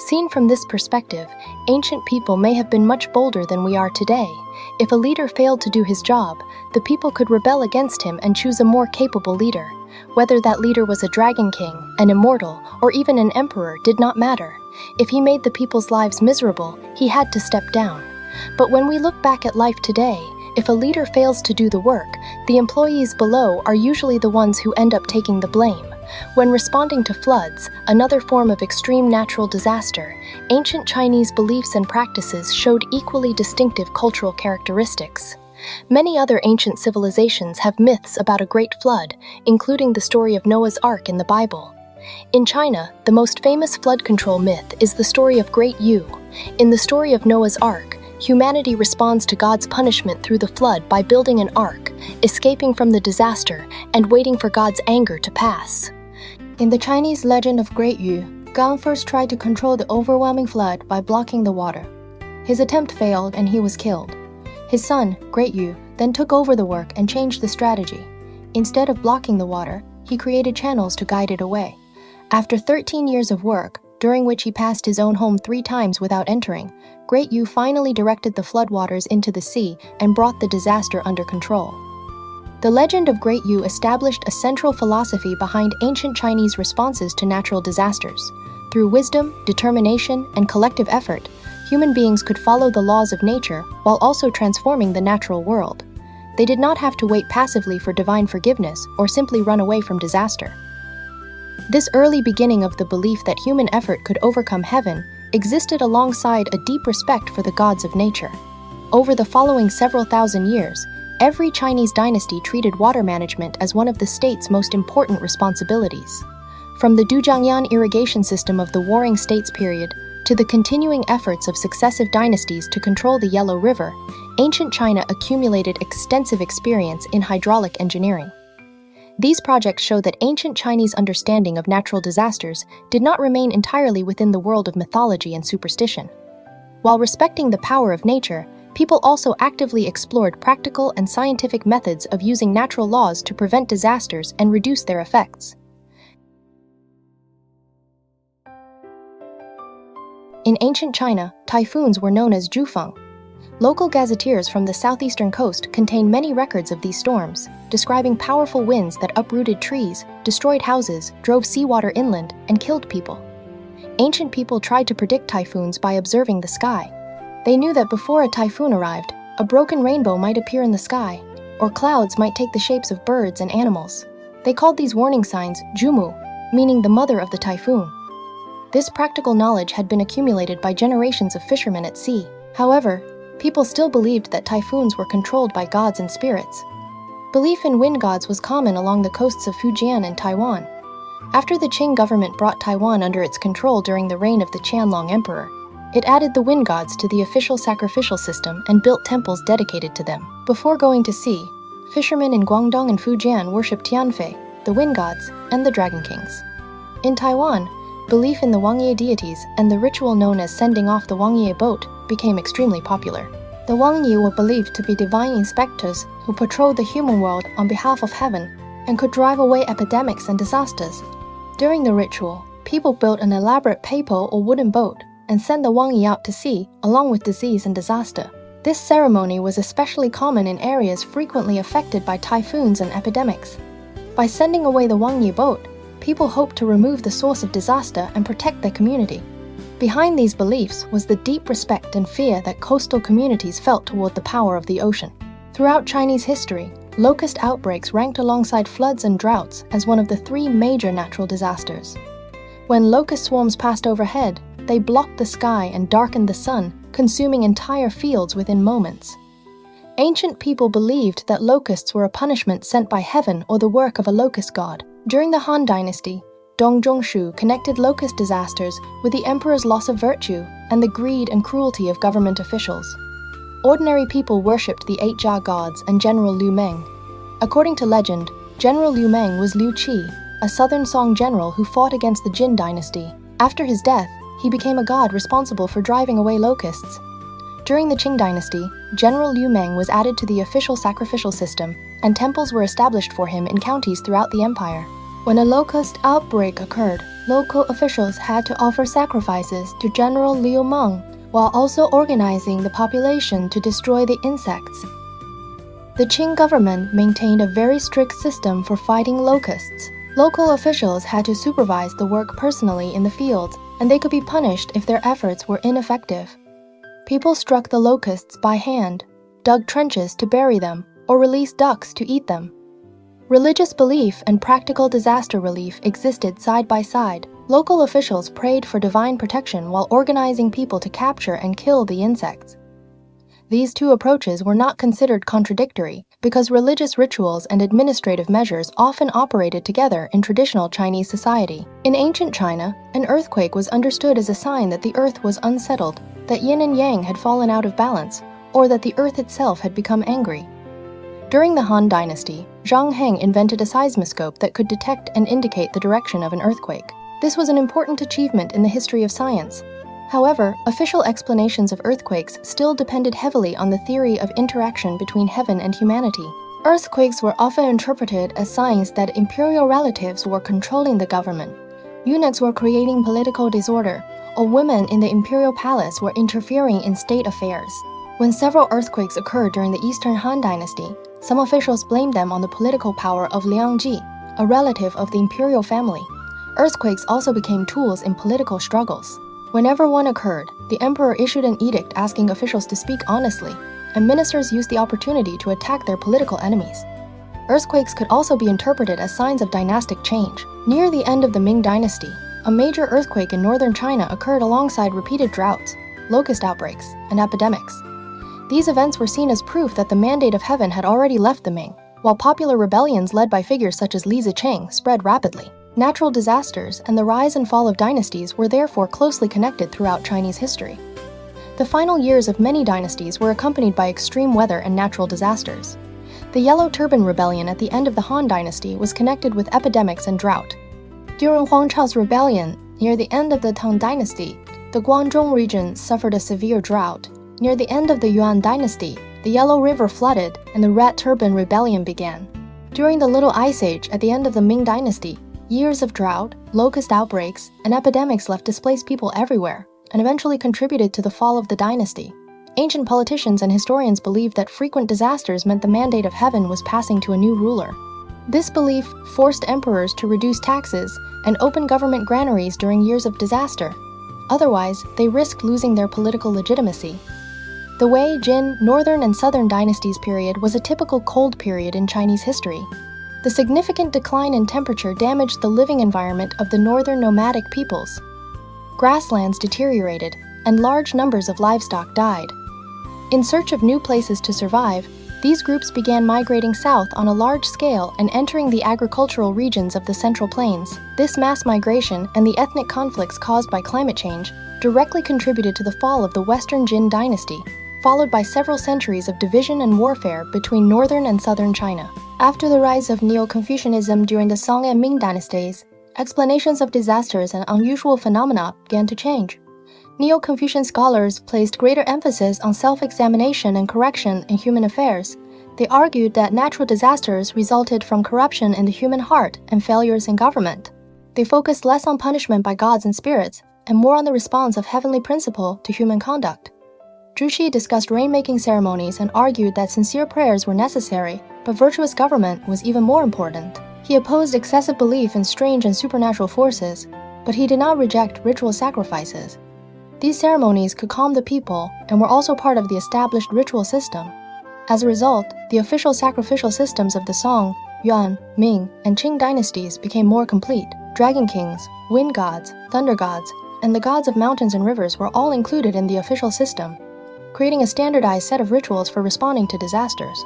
Seen from this perspective, ancient people may have been much bolder than we are today. If a leader failed to do his job, the people could rebel against him and choose a more capable leader. Whether that leader was a Dragon King, an immortal, or even an emperor did not matter. If he made the people's lives miserable, he had to step down. But when we look back at life today, if a leader fails to do the work, the employees below are usually the ones who end up taking the blame. When responding to floods, another form of extreme natural disaster, ancient Chinese beliefs and practices showed equally distinctive cultural characteristics. Many other ancient civilizations have myths about a great flood, including the story of Noah's Ark in the Bible. In China, the most famous flood control myth is the story of Great Yu. In the story of Noah's Ark, humanity responds to God's punishment through the flood by building an ark, escaping from the disaster, and waiting for God's anger to pass. In the Chinese legend of Great Yu, Gang first tried to control the overwhelming flood by blocking the water. His attempt failed and he was killed. His son, Great Yu, then took over the work and changed the strategy. Instead of blocking the water, he created channels to guide it away. After 13 years of work, during which he passed his own home 3 times without entering, Great Yu finally directed the floodwaters into the sea and brought the disaster under control. The legend of Great Yu established a central philosophy behind ancient Chinese responses to natural disasters. Through wisdom, determination, and collective effort, human beings could follow the laws of nature while also transforming the natural world. They did not have to wait passively for divine forgiveness or simply run away from disaster. This early beginning of the belief that human effort could overcome heaven existed alongside a deep respect for the gods of nature. Over the following several thousand years, every Chinese dynasty treated water management as one of the state's most important responsibilities. From the Zhejiang irrigation system of the Warring States period to the continuing efforts of successive dynasties to control the Yellow River, ancient China accumulated extensive experience in hydraulic engineering. These projects show that ancient Chinese understanding of natural disasters did not remain entirely within the world of mythology and superstition. While respecting the power of nature, people also actively explored practical and scientific methods of using natural laws to prevent disasters and reduce their effects. In ancient China, typhoons were known as zhufeng. Local gazetteers from the southeastern coast contain many records of these storms, describing powerful winds that uprooted trees, destroyed houses, drove seawater inland, and killed people. Ancient people tried to predict typhoons by observing the sky. They knew that before a typhoon arrived, a broken rainbow might appear in the sky, or clouds might take the shapes of birds and animals. They called these warning signs Jumu, meaning the mother of the typhoon. This practical knowledge had been accumulated by generations of fishermen at sea. However, people still believed that typhoons were controlled by gods and spirits. Belief in wind gods was common along the coasts of Fujian and Taiwan. After the Qing government brought Taiwan under its control during the reign of the Qianlong Emperor, it added the wind gods to the official sacrificial system and built temples dedicated to them. Before going to sea, fishermen in Guangdong and Fujian worshipped Tianfei, the wind gods, and the dragon kings. In Taiwan, belief in the Wangye deities and the ritual known as sending off the Wangye boat became extremely popular. The Wangye were believed to be divine inspectors who patrolled the human world on behalf of heaven and could drive away epidemics and disasters. During the ritual, people built an elaborate paper or wooden boat and sent the Wangye out to sea along with disease and disaster. This ceremony was especially common in areas frequently affected by typhoons and epidemics. By sending away the Wangye boat, people hoped to remove the source of disaster and protect their community. Behind these beliefs was the deep respect and fear that coastal communities felt toward the power of the ocean. Throughout Chinese history, locust outbreaks ranked alongside floods and droughts as one of the 3 major natural disasters. When locust swarms passed overhead, they blocked the sky and darkened the sun, consuming entire fields within moments. Ancient people believed that locusts were a punishment sent by heaven or the work of a locust god. During the Han Dynasty, Dong Zhongshu connected locust disasters with the emperor's loss of virtue and the greed and cruelty of government officials. Ordinary people worshipped the 8 Jia gods and General Liu Meng. According to legend, General Liu Meng was Liu Qi, a southern Song general who fought against the Jin dynasty. After his death, he became a god responsible for driving away locusts. During the Qing dynasty, General Liu Meng was added to the official sacrificial system, and temples were established for him in counties throughout the empire. When a locust outbreak occurred, local officials had to offer sacrifices to General Liu Meng, while also organizing the population to destroy the insects. The Qing government maintained a very strict system for fighting locusts. Local officials had to supervise the work personally in the fields, and they could be punished if their efforts were ineffective. People struck the locusts by hand, dug trenches to bury them, or released ducks to eat them. Religious belief and practical disaster relief existed side by side. Local officials prayed for divine protection while organizing people to capture and kill the insects. These two approaches were not considered contradictory because religious rituals and administrative measures often operated together in traditional Chinese society. In ancient China, an earthquake was understood as a sign that the earth was unsettled, that yin and yang had fallen out of balance, or that the earth itself had become angry. During the Han Dynasty, Zhang Heng invented a seismoscope that could detect and indicate the direction of an earthquake. This was an important achievement in the history of science. However, official explanations of earthquakes still depended heavily on the theory of interaction between heaven and humanity. Earthquakes were often interpreted as signs that imperial relatives were controlling the government, eunuchs were creating political disorder, or women in the imperial palace were interfering in state affairs. When several earthquakes occurred during the Eastern Han Dynasty, some officials blamed them on the political power of Liang Ji, a relative of the imperial family. Earthquakes also became tools in political struggles. Whenever one occurred, the emperor issued an edict asking officials to speak honestly, and ministers used the opportunity to attack their political enemies. Earthquakes could also be interpreted as signs of dynastic change. Near the end of the Ming Dynasty, a major earthquake in northern China occurred alongside repeated droughts, locust outbreaks, and epidemics. These events were seen as proof that the mandate of heaven had already left the Ming, while popular rebellions led by figures such as Li Zicheng spread rapidly. Natural disasters and the rise and fall of dynasties were therefore closely connected throughout Chinese history. The final years of many dynasties were accompanied by extreme weather and natural disasters. The Yellow Turban Rebellion at the end of the Han Dynasty was connected with epidemics and drought. During Huang Chao's rebellion, near the end of the Tang Dynasty, the Guangdong region suffered a severe drought. Near the end of the Yuan Dynasty, the Yellow River flooded and the Red Turban Rebellion began. During the Little Ice Age at the end of the Ming Dynasty, years of drought, locust outbreaks, and epidemics left displaced people everywhere, and eventually contributed to the fall of the dynasty. Ancient politicians and historians believed that frequent disasters meant the mandate of heaven was passing to a new ruler. This belief forced emperors to reduce taxes and open government granaries during years of disaster. Otherwise, they risked losing their political legitimacy. The Wei, Jin, Northern and Southern Dynasties period was a typical cold period in Chinese history. The significant decline in temperature damaged the living environment of the northern nomadic peoples. Grasslands deteriorated, and large numbers of livestock died. In search of new places to survive, these groups began migrating south on a large scale and entering the agricultural regions of the Central Plains. This mass migration and the ethnic conflicts caused by climate change directly contributed to the fall of the Western Jin dynasty, followed by several centuries of division and warfare between northern and southern China. After the rise of Neo-Confucianism during the Song and Ming dynasties, explanations of disasters and unusual phenomena began to change. Neo-Confucian scholars placed greater emphasis on self-examination and correction in human affairs. They argued that natural disasters resulted from corruption in the human heart and failures in government. They focused less on punishment by gods and spirits, and more on the response of heavenly principle to human conduct. Zhu Xi discussed rainmaking ceremonies and argued that sincere prayers were necessary, but virtuous government was even more important. He opposed excessive belief in strange and supernatural forces, but he did not reject ritual sacrifices. These ceremonies could calm the people and were also part of the established ritual system. As a result, the official sacrificial systems of the Song, Yuan, Ming, and Qing dynasties became more complete. Dragon kings, wind gods, thunder gods, and the gods of mountains and rivers were all included in the official system, creating a standardized set of rituals for responding to disasters.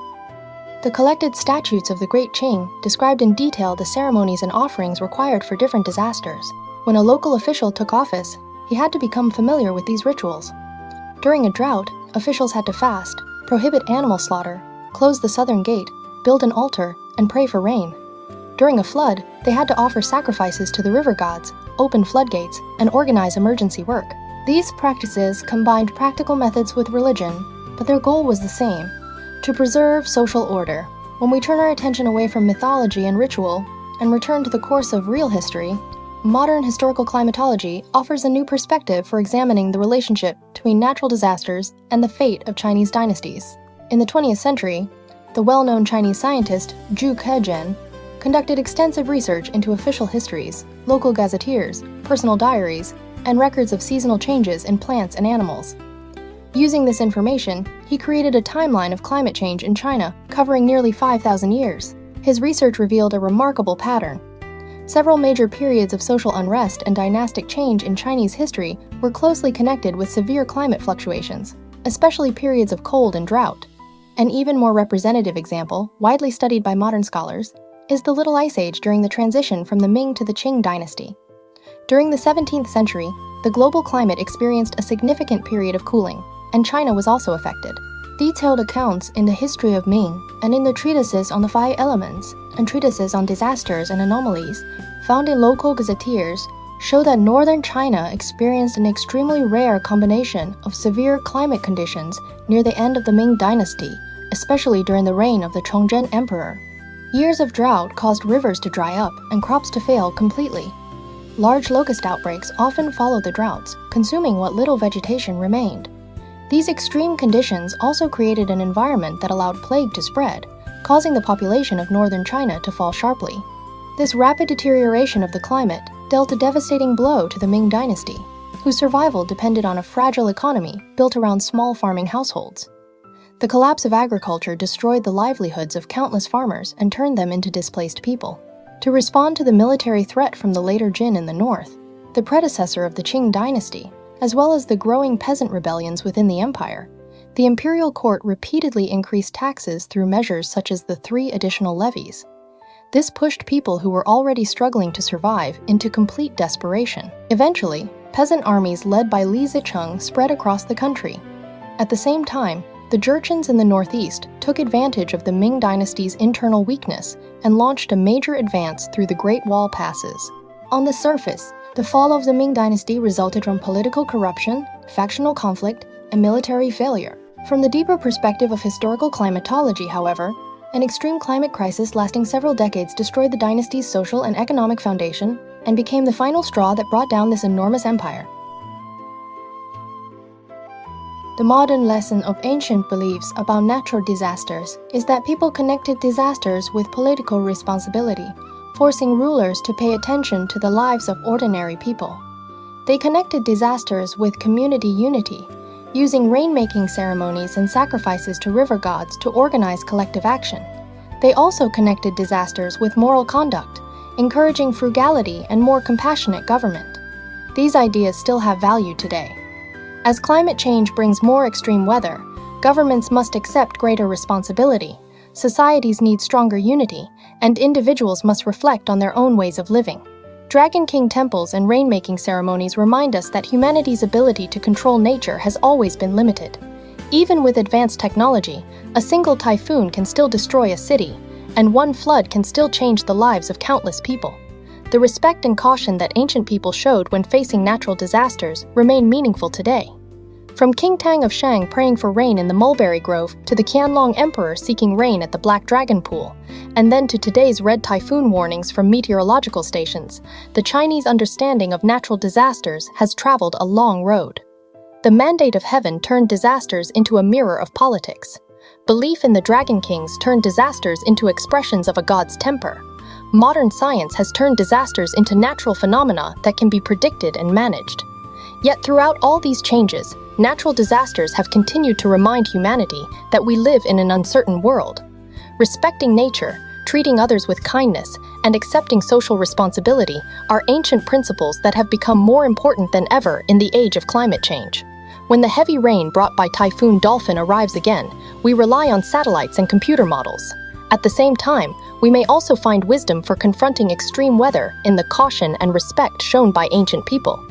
The collected statutes of the Great Qing described in detail the ceremonies and offerings required for different disasters. When a local official took office, he had to become familiar with these rituals. During a drought, officials had to fast, prohibit animal slaughter, close the southern gate, build an altar, and pray for rain. During a flood, they had to offer sacrifices to the river gods, open floodgates, and organize emergency work. These practices combined practical methods with religion, but their goal was the same: to preserve social order. When we turn our attention away from mythology and ritual and return to the course of real history, modern historical climatology offers a new perspective for examining the relationship between natural disasters and the fate of Chinese dynasties. In the 20th century, the well-known Chinese scientist Zhu Kezhen conducted extensive research into official histories, local gazetteers, personal diaries, and records of seasonal changes in plants and animals. Using this information, he created a timeline of climate change in China covering nearly 5,000 years. His research revealed a remarkable pattern. Several major periods of social unrest and dynastic change in Chinese history were closely connected with severe climate fluctuations, especially periods of cold and drought. An even more representative example, widely studied by modern scholars, is the Little Ice Age during the transition from the Ming to the Qing dynasty. During the 17th century, the global climate experienced a significant period of cooling, and China was also affected. Detailed accounts in the history of Ming and in the treatises on the five elements and treatises on disasters and anomalies found in local gazetteers show that northern China experienced an extremely rare combination of severe climate conditions near the end of the Ming dynasty, especially during the reign of the Chongzhen emperor. Years of drought caused rivers to dry up and crops to fail completely. Large locust outbreaks often followed the droughts, consuming what little vegetation remained. These extreme conditions also created an environment that allowed plague to spread, causing the population of northern China to fall sharply. This rapid deterioration of the climate dealt a devastating blow to the Ming dynasty, whose survival depended on a fragile economy built around small farming households. The collapse of agriculture destroyed the livelihoods of countless farmers and turned them into displaced people. To respond to the military threat from the later Jin in the north, the predecessor of the Qing dynasty, as well as the growing peasant rebellions within the empire, the imperial court repeatedly increased taxes through measures such as the 3 additional levies. This pushed people who were already struggling to survive into complete desperation. Eventually, peasant armies led by Li Zicheng spread across the country. At the same time, the Jurchens in the northeast took advantage of the Ming dynasty's internal weakness and launched a major advance through the Great Wall passes. On the surface, the fall of the Ming dynasty resulted from political corruption, factional conflict, and military failure. From the deeper perspective of historical climatology, however, an extreme climate crisis lasting several decades destroyed the dynasty's social and economic foundation and became the final straw that brought down this enormous empire. The modern lesson of ancient beliefs about natural disasters is that people connected disasters with political responsibility, forcing rulers to pay attention to the lives of ordinary people. They connected disasters with community unity, using rainmaking ceremonies and sacrifices to river gods to organize collective action. They also connected disasters with moral conduct, encouraging frugality and more compassionate government. These ideas still have value today. As climate change brings more extreme weather, governments must accept greater responsibility, societies need stronger unity, and individuals must reflect on their own ways of living. Dragon King temples and rainmaking ceremonies remind us that humanity's ability to control nature has always been limited. Even with advanced technology, a single typhoon can still destroy a city, and one flood can still change the lives of countless people. The respect and caution that ancient people showed when facing natural disasters remain meaningful today. From King Tang of Shang praying for rain in the mulberry grove to the Qianlong Emperor seeking rain at the Black Dragon Pool, and then to today's red typhoon warnings from meteorological stations, the Chinese understanding of natural disasters has traveled a long road. The mandate of heaven turned disasters into a mirror of politics. Belief in the Dragon Kings turned disasters into expressions of a god's temper. Modern science has turned disasters into natural phenomena that can be predicted and managed. Yet throughout all these changes, natural disasters have continued to remind humanity that we live in an uncertain world. Respecting nature, treating others with kindness, and accepting social responsibility are ancient principles that have become more important than ever in the age of climate change. When the heavy rain brought by Typhoon Dolphin arrives again, we rely on satellites and computer models. At the same time, we may also find wisdom for confronting extreme weather in the caution and respect shown by ancient people.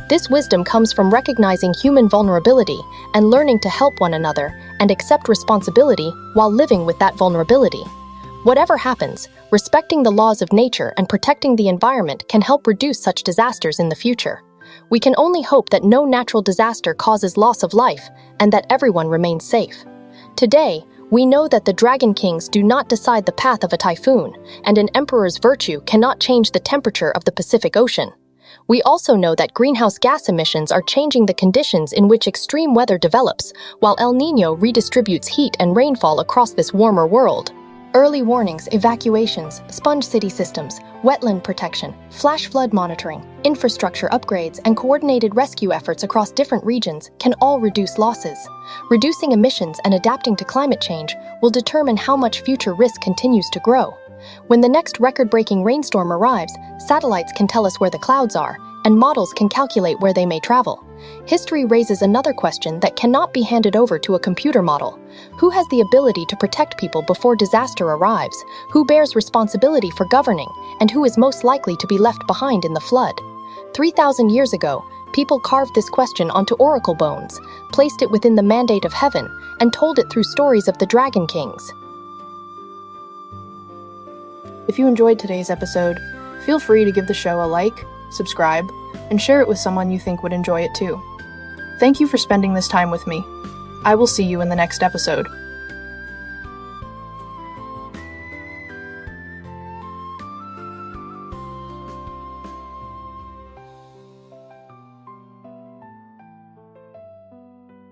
This wisdom comes from recognizing human vulnerability and learning to help one another and accept responsibility while living with that vulnerability. Whatever happens, respecting the laws of nature and protecting the environment can help reduce such disasters in the future. We can only hope that no natural disaster causes loss of life and that everyone remains safe. Today, we know that the Dragon Kings do not decide the path of a typhoon, and an emperor's virtue cannot change the temperature of the Pacific Ocean. We also know that greenhouse gas emissions are changing the conditions in which extreme weather develops, while El Niño redistributes heat and rainfall across this warmer world. Early warnings, evacuations, sponge city systems, wetland protection, flash flood monitoring, infrastructure upgrades, and coordinated rescue efforts across different regions can all reduce losses. Reducing emissions and adapting to climate change will determine how much future risk continues to grow. When the next record-breaking rainstorm arrives, satellites can tell us where the clouds are, and models can calculate where they may travel. History raises another question that cannot be handed over to a computer model. Who has the ability to protect people before disaster arrives? Who bears responsibility for governing? And who is most likely to be left behind in the flood? 3,000 years ago, people carved this question onto oracle bones, placed it within the mandate of heaven, and told it through stories of the Dragon Kings. If you enjoyed today's episode, feel free to give the show a like, subscribe, and share it with someone you think would enjoy it too. Thank you for spending this time with me. I will see you in the next episode.